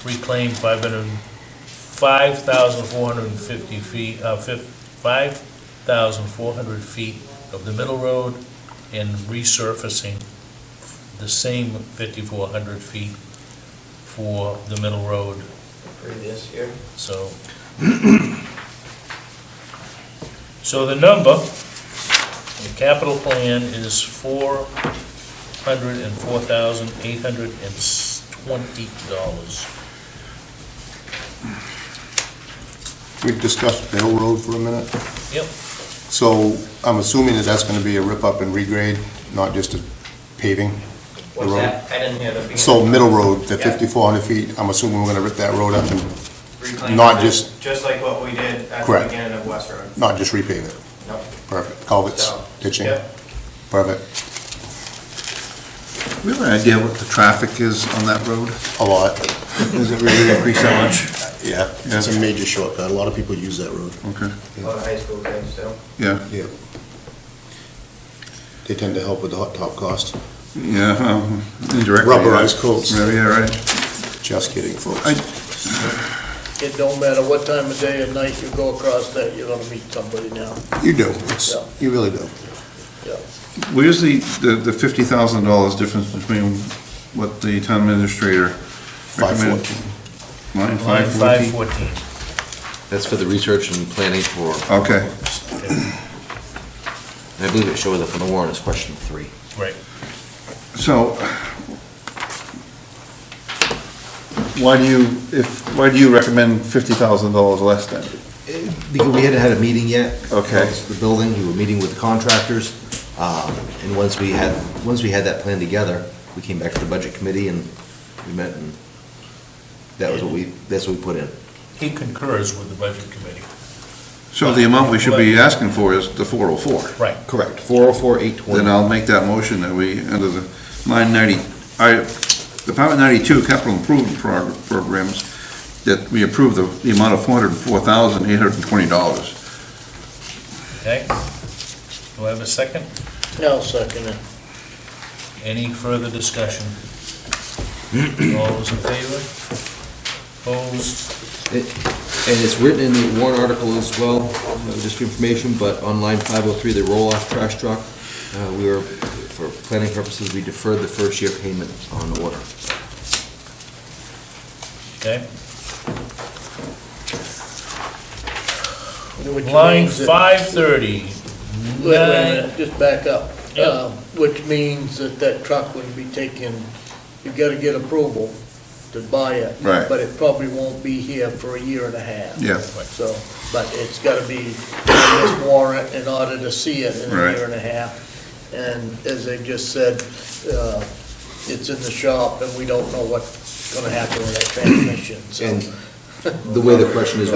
reclaim 5,450 feet, 5,400 feet of the middle road and resurfacing the same 5,400 feet for the middle road. Previous year. So, so the number, the capital plan is $404,820. We discussed Middle Road for a minute. Yep. So I'm assuming that that's going to be a rip-up and regrade, not just a paving the What's road? that? I didn't hear the beginning. So Middle Road, the Yeah. 5,400 feet, I'm assuming we're going to rip that road up and Reclaim not it, just- Just like what we did at the Correct. beginning of West Road. not just repave it? No. Perfect. Culverts, So, ditching, Yep. perfect. We have an idea what the traffic is on that road? A lot. Does it really increase that much? Yeah, it's a major shortcut. A lot of people use that road. Okay, A lot of high school kids too. yeah, Yeah. They tend to help with the hot top cost. yeah, indirectly. Rubberized coats. Yeah, right. Just kidding, folks. It don't matter what time of day or night you go across that, you're gonna meet somebody now. You do. It's- Yeah. You really do. Yeah. Where's the $50,000 difference between what the town administrator recommended? 514. Line Line 514? 514. That's for the research and planning for, Okay, and I believe it shows up on the warrant as question 3. Right. so why do you recommend $50,000 less then? Because we hadn't had a meeting yet. Okay. Of the building, we were meeting with the contractors, and once we had that plan together, we came back to the budget committee and we met, and that's what we put in. He concurs with the budget committee. So the amount we should be asking for is the 404. Right. Correct, 404,820. Then I'll make that motion that we, under the line 90, Department 92 capital improvement programs, that we approve the amount of $404,820. Okay. Do I have a second? Yeah, I'll second it. Any further discussion? All those in favor? Opposed? And it's written in the warrant article as well, just for information, but on line 503, the roll-off trash truck, for planning purposes, we deferred the first year payment on order. Okay. Which Line means that- 530. Wait a minute, just back up. Yep. Which means that truck would be taken, you gotta get approval to buy it. Right. But it probably won't be here for a year and a half. Yeah, So, but it's gotta be on this warrant in order to see it in a Right. year and a half. And as they just said, it's in the shop and we don't know what's gonna happen with that transmission, so. And the way the question is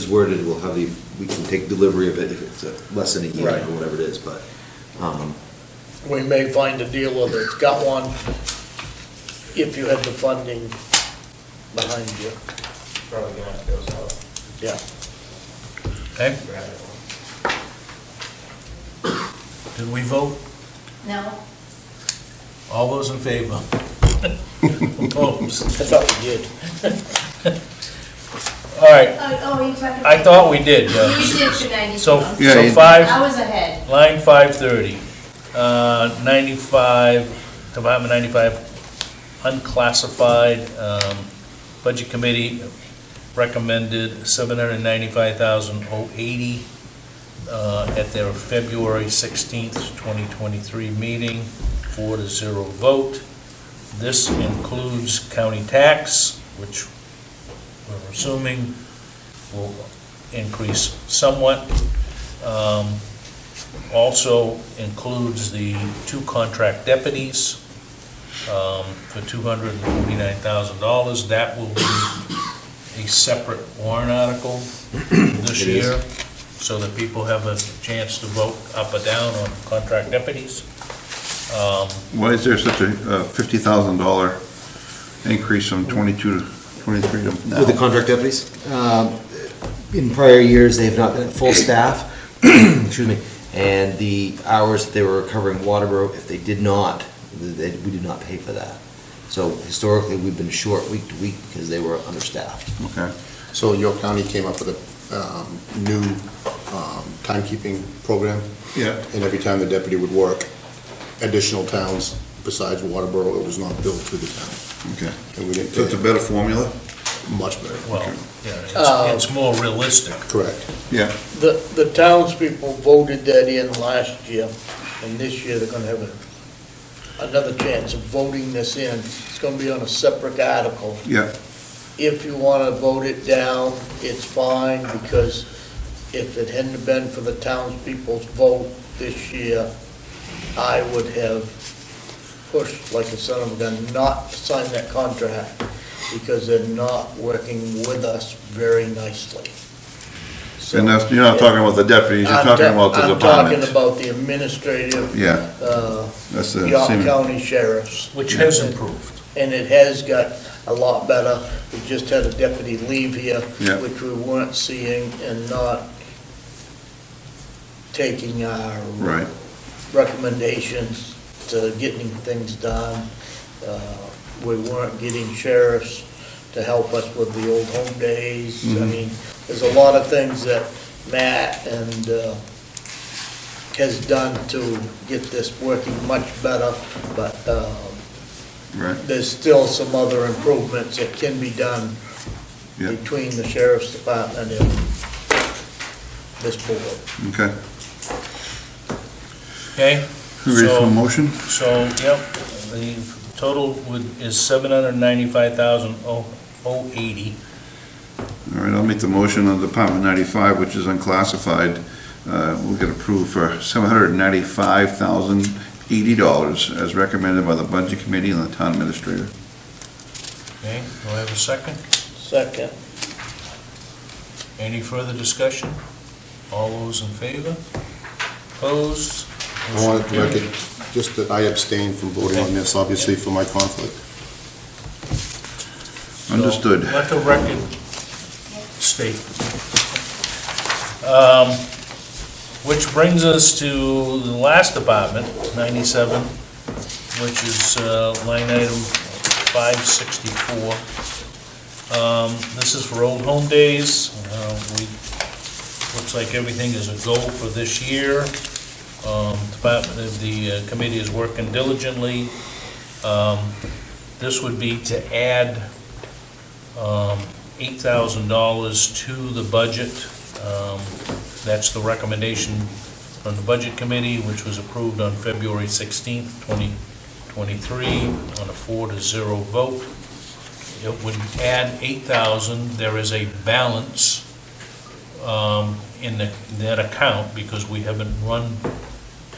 worded, we'll have we can take delivery of it if it's less than a year or Right. whatever it is, but, We may find a dealer that's got one if you had the funding behind you, Probably gonna have to go sell it. yeah. Okay, Grab it. did we vote? No? All those in favor? Opposed? I thought we did. All right, Oh, you talking? I thought we did. You did for 92. So, Yeah, so you- I five, was ahead. line 530, 95, Department 95, unclassified, budget committee recommended $795,080 at their February 16th, 2023 meeting, 4-0 vote. This includes county tax, which we're assuming will increase somewhat. Also includes the 2 contract deputies for $249,000. That will be a separate warrant article this It is. year, so that people have a chance to vote up or down on contract deputies. Why is there such a $50,000 increase from 22 to 23 to now? With the contract deputies, in prior years, they have not been at full staff, excuse me, and the hours that they were covering Waterboro, if they did not, we did not pay for that. So historically, we've been short week to week because they were understaffed. Okay, So York County came up with a new timekeeping program, yeah, and every time the deputy would work, additional towns besides Waterboro, it was not billed to the town. okay. And we didn't So it's a pay better formula? much better. Well, Okay. yeah, it's more realistic. Correct. Yeah, The townspeople voted that in last year, and this year they're gonna have another chance of voting this in. It's gonna be on a separate article. yeah, If you wanna vote it down, it's fine, because if it hadn't been for the townspeople's vote this year, I would have pushed like a son of a gun not to sign that contract, because they're not working with us very nicely. So- and that's, you're not talking about the deputies, you're talking about the I'm talking department. about the administrative, Yeah, that's the York same. County sheriffs. Which has improved. And it has got a lot better. We just had a deputy leave here, Yeah. which we weren't seeing and not taking our Right, recommendations to getting things done. We weren't getting sheriffs to help us with the old home days. I mean, there's a lot of things that Matt and has done to get this working much better, but right, there's still some other improvements that can be done yeah, between the sheriff's department and this board. okay. Okay? You ready for a So- motion? So, yep, the total is $795,080. All right, I'll make the motion on Department 95, which is unclassified. We'll get approved for $795,080 as recommended by the Budget Committee and the Town Administrator. Okay, do I have a second? Second. Any further discussion? All those in favor? Opposed? I wanted to record just that I abstained from voting on this, obviously, for my conflict. Understood. So, let the record state. Which brings us to the last department, 97, which is line item 564. This is for Old Home Days. Looks like everything is a go for this year. The committee is working diligently. This would be to add $8,000 to the budget. That's the recommendation from the Budget Committee, which was approved on February 16th, 2023, on a 4-0 vote. It would add $8,000. There is a balance in that account, because we haven't run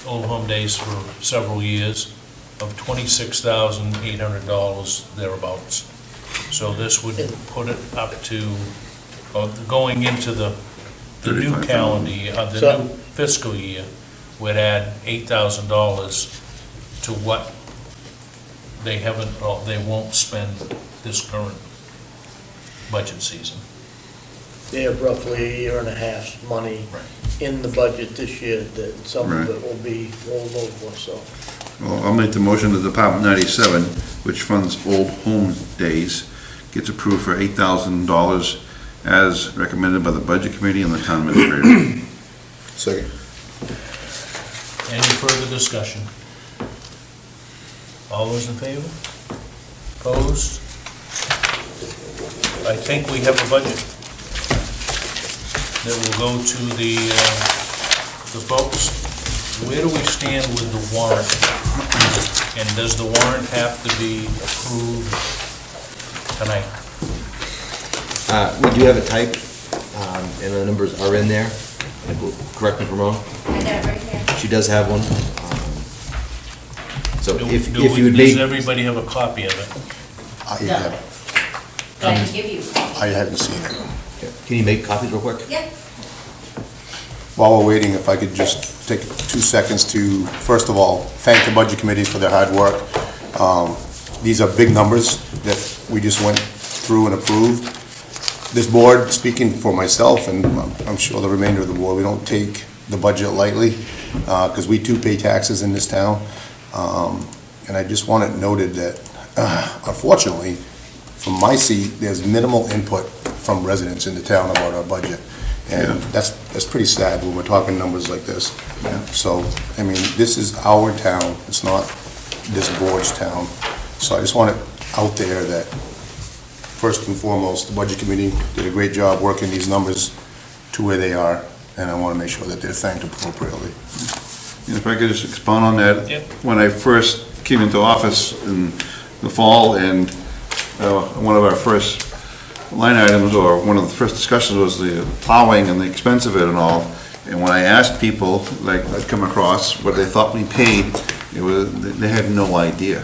Old Home Days for several years, of $26,800 thereabouts. So this would put it up to, going into the new 35,000. calendar year, the So- new fiscal year, would add $8,000 to what they haven't, or they won't spend this current budget season. They have roughly a year and a half's money in the budget this year, that some of Right. it will be rolled over, so. Well, I'll make the motion to Department 97, which funds Old Home Days, gets approved for $8,000 as recommended by the Budget Committee and the Town Administrator. Second. Any further discussion? All those in favor? Opposed? I think we have a budget that will go to the folks. Where do we stand with the warrant? And does the warrant have to be approved tonight? We do have it typed, and the numbers are in there. Correct me if I'm wrong. I got it right here. She does have one. So if you would Does make, everybody have a copy of it? I have, that I can give you. I hadn't seen it. Can you make copies real quick? Yep. While we're waiting, if I could just take 2 seconds to, first of all, thank the Budget Committee for their hard work. These are big numbers that we just went through and approved. This board, speaking for myself, and I'm sure the remainder of the board, we don't take the budget lightly, because we too pay taxes in this town. And I just want it noted that, unfortunately, from my seat, there's minimal input from residents in the town about our budget. And that's pretty sad when we're talking numbers like this. So, I mean, this is our town, it's not this board's town. So I just want it out there that, first and foremost, the Budget Committee did a great job working these numbers to where they are, and I want to make sure that they're thanked appropriately. And if I could just expound on that. Yep. When I first came into office in the fall, and one of our first line items, or one of the first discussions, was the plowing and the expense of it and all. And when I asked people, like I'd come across, what they thought we paid, they had no idea.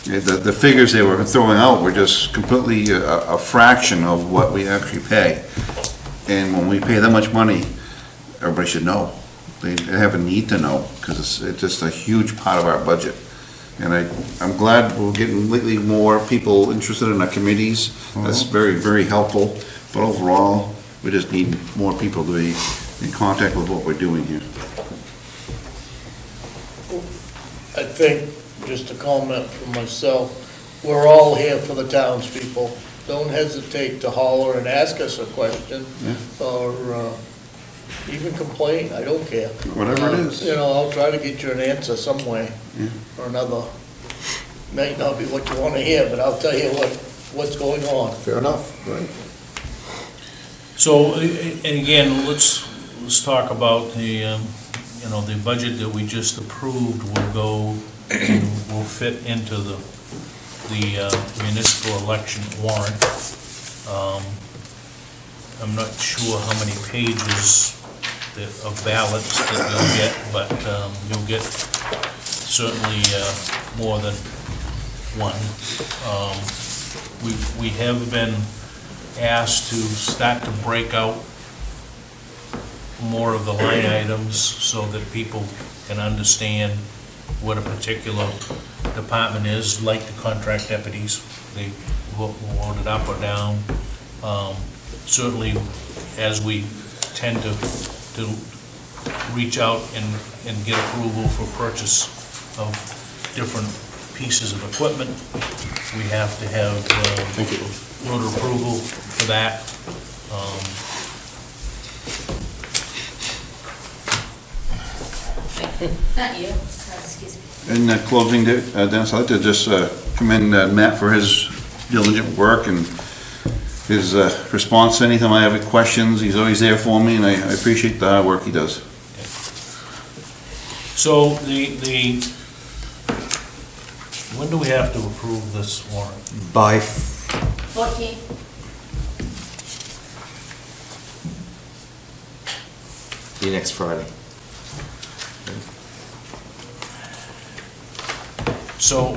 The figures they were throwing out were just completely a fraction of what we actually pay. And when we pay that much money, everybody should know. They have a need to know, because it's just a huge part of our budget. And I'm glad we're getting lately more people interested in our committees. That's very, very helpful. But overall, we just need more people to be in contact with what we're doing here. I think, just a comment from myself, we're all here for the townspeople. Don't hesitate to holler and ask us a question, or even complain, I don't care. Whatever it is. You know, I'll try to get you an answer some way or another. May not be what you want to hear, but I'll tell you what's going on. Fair enough, right? So, and again, let's talk about the, the budget that we just approved will fit into the municipal election warrant. I'm not sure how many pages of ballots that you'll get, but you'll get certainly more than one. We have been asked to start to break out more of the line items so that people can understand what a particular department is, like the contract deputies. They voted up or down. Certainly, as we tend to reach out and get approval for purchase of different pieces of equipment, we have to have voter approval for that. Not you, excuse me. In closing, Dennis, I'd like to just commend Matt for his diligent work and his response to anytime I have questions. He's always there for me, and I appreciate the hard work he does. So when do we have to approve this warrant? By 14. the next Friday. So,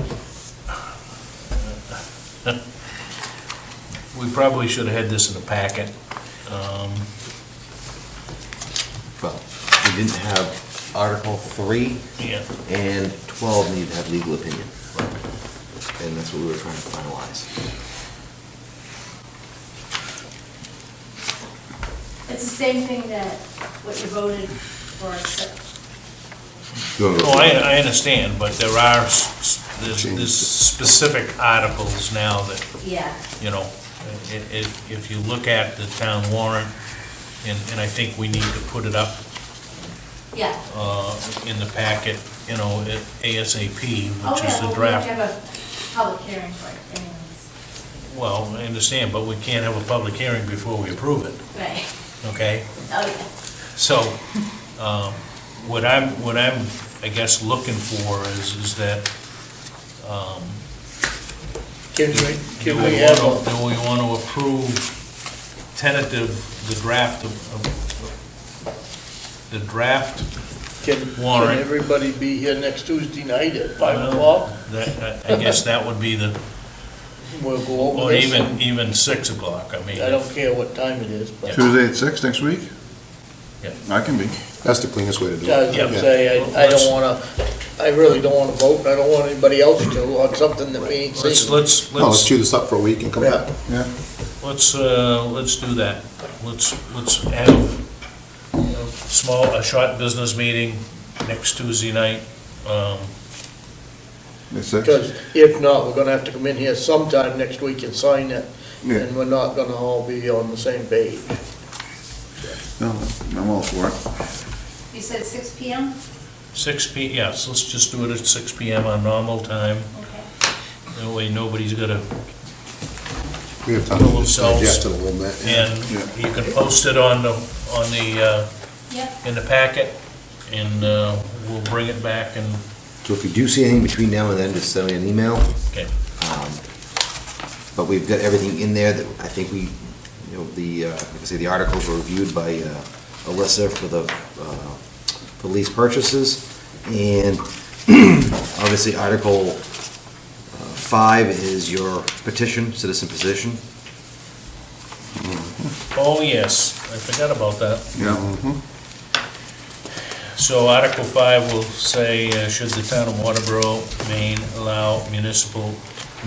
we probably should have had this in the packet. Well, we didn't have Article 3 Yeah. and 12 needed to have legal opinion. And that's what we were trying to finalize. It's the same thing that what you voted for, except Oh, I understand, but there's specific articles now that, yeah. if you look at the town warrant, and I think we need to put it up Yeah. in the packet, ASAP, Oh, which yeah, is the well, draft. we have a public hearing for it anyways. Well, I understand, but we can't have a public hearing before we approve it, Right. okay? Oh, yeah. So, what I'm, I guess, looking for is that, Can do we have we want to approve tentative, the draft can warrant? everybody be here next Tuesday night at 5 Well, o'clock? I guess that would be the we'll go over Or this. even 6 o'clock, I mean. I don't care what time it is, but Tuesday at 6 next week? Yeah. I can be. That's the cleanest way to do I it. was gonna Yeah. say, I don't wanna, I really don't wanna vote, and I don't want anybody else to on something that we ain't Let's, seen. Let's chew this up for a week and come Yeah. back. Yeah. let's do that. Let's have a short business meeting next Tuesday night. At 6? Because if not, we're gonna have to come in here sometime next week and sign it, Yeah. and we're not gonna all be on the same page. No, I'm all for it. You said 6 PM? 6 yes, let's just do it at 6 PM on normal time. Okay. That way nobody's gonna, We have time to Themselves. digest it a little bit. and Yeah. you can post it on the, Yep. in the packet, and we'll bring it back and, So if you do see anything between now and then, just send me an email. okay. But we've got everything in there that I think we, like I say, the articles were reviewed by Alyssa for the lease purchases. And obviously, Article 5 is your petition, citizen petition. Oh, yes, I forgot about that. Yeah. So Article 5 will say, should the town of Waterboro, Maine allow municipal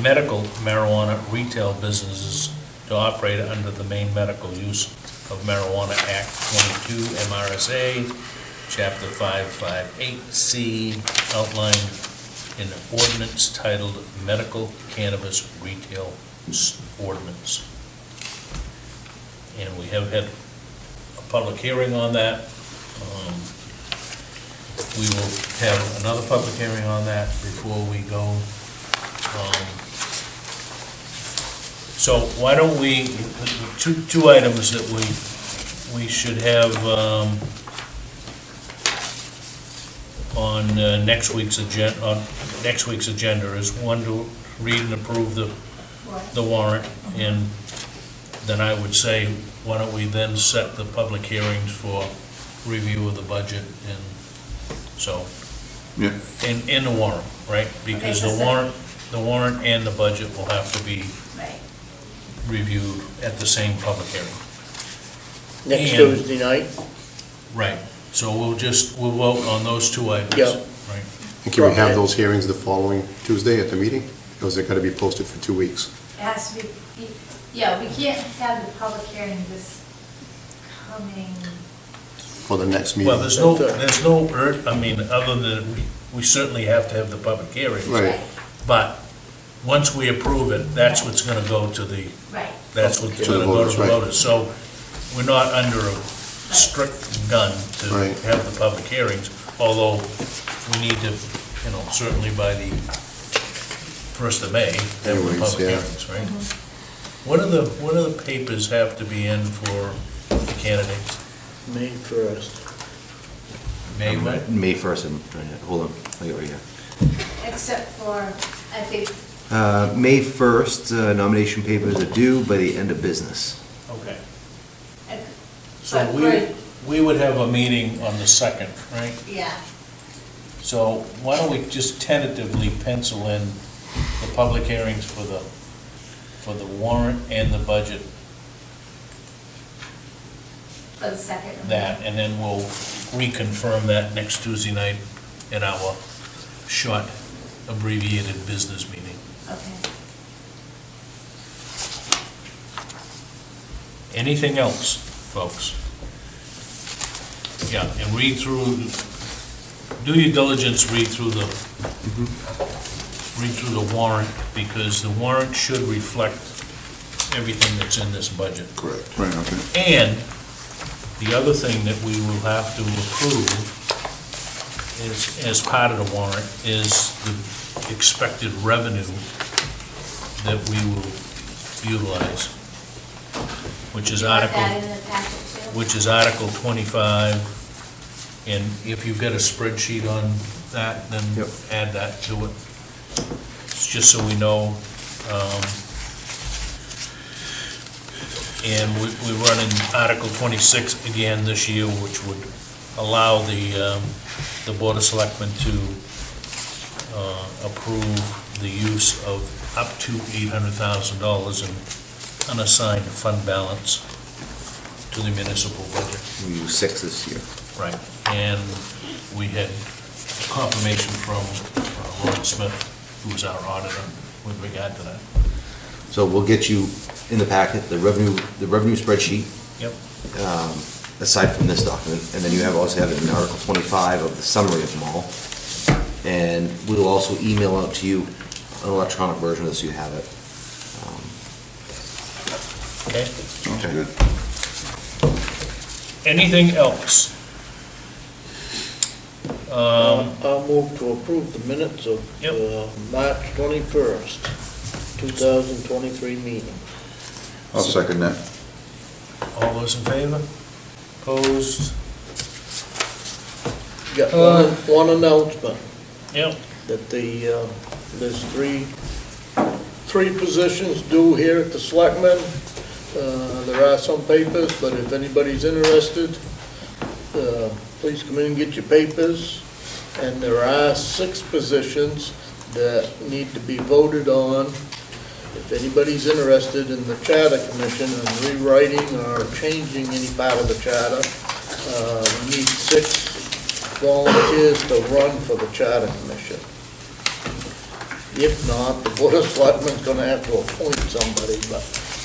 medical marijuana retail businesses to operate under the Maine Medical Use of Marijuana Act 22, M.R.S.A, Chapter 558C, outlined in ordinance titled Medical Cannabis Retail Ordinance. And we have had a public hearing on that. We will have another public hearing on that before we go. So why don't we, two items that we should have on next week's agenda is one, to read and approve the warrant, and then I would say, why don't we then set the public hearings for review of the budget, and so, Yeah. in the warrant, right? Because Okay, so the warrant and the budget will have to be Right. reviewed at the same public hearing. Next And- Tuesday night, Right, so we'll vote on those two items. Yeah. Right. And can we have those hearings the following Tuesday at the meeting? Or is it gotta be posted for 2 weeks? It has to be, yeah, we can't have the public hearing this coming, For the next meeting? Well, there's no, I mean, other than, we certainly have to have the public hearing. Right. But, once we approve it, that's what's gonna go to the, right. that's what's To the gonna go to voters, the right. voters. So, we're not under a strict gun to Right. have the public hearings, although we need to, certainly by the 1st of May, have the Anyways, public yeah. hearings, right? What do the papers have to be in for the candidates? May 1st. May, what? May 1st, hold on, I got it right here. Except for, I think, May 1st, nomination papers are due by the end of business. Okay. uh, So but for, we would have a meeting on the 2nd, right? yeah, So why don't we just tentatively pencil in the public hearings for the warrant and the budget, for the second. that, and then we'll reconfirm that next Tuesday night in our short abbreviated business meeting. Okay. Anything else, folks? Yeah, and read through, do your diligence, read through the warrant, because the warrant should reflect everything that's in this budget. Correct. Right, okay. And the other thing that we will have to approve is, as part of the warrant, is the expected revenue that we will utilize, which is You want Article, that in the packet too? which is Article 25. And if you've got a spreadsheet on that, then Yep. add that to it. It's just so we know. And we're running Article 26 again this year, which would allow the Board of Selectmen to approve the use of up to $800,000 in unassigned fund balance to the municipal budget. We use 6 this year. Right. And we had confirmation from Ron Smith, who was our auditor, with regard to that. So we'll get you in the packet, the revenue spreadsheet, Yep. aside from this document, and then you also have it in Article 25 of the summary of them all. And we will also email out to you an electronic version of this, so you have it. Okay. Sounds good. Anything else? I'll move to approve the minutes of Yep. March 21st, 2023 meeting. I'll second that. All those in favor? Opposed? Got one announcement, Yep. that there's three positions due here at the Selectmen. There are some papers, but if anybody's interested, please come in and get your papers. And there are 6 positions that need to be voted on. If anybody's interested in the Charter Commission and rewriting or changing any part of the charter, we need 6 volunteers to run for the Charter Commission. If not, the Board of Selectmen's gonna have to appoint somebody, but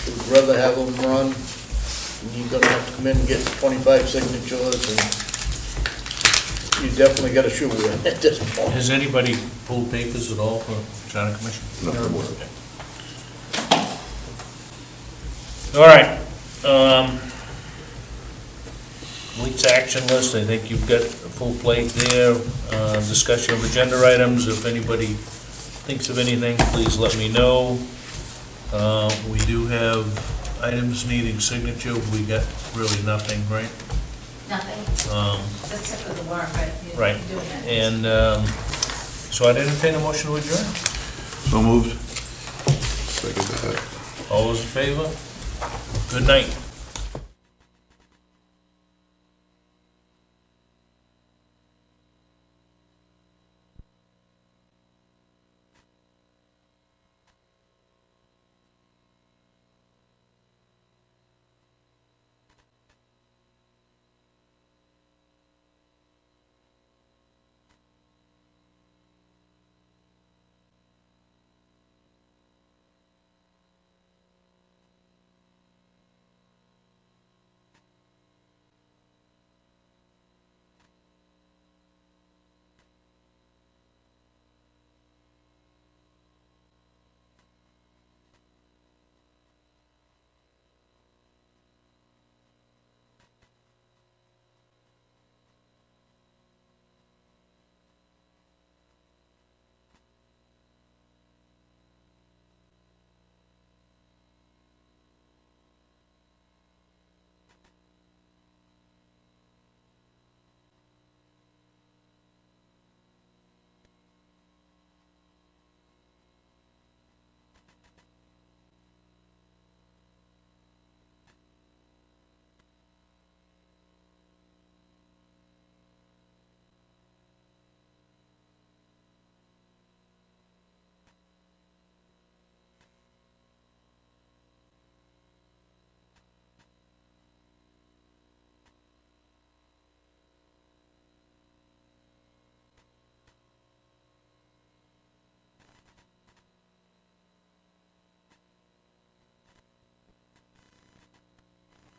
we'd rather have them run. And you're gonna have to come in and get 25 signatures, and you definitely got a shoe in at this point. Has anybody pulled papers at all for Charter Commission? No. Okay. All right. Week's action list, I think you've got a full plate there. Discussion of agenda items, if anybody thinks of anything, please let me know. We do have items needing signature, we got really nothing, right? Nothing, except for the warrant, right? You're Right, doing it. and so I'd entertain a motion to adjourn. So moved. Second that. All those in favor? Good night.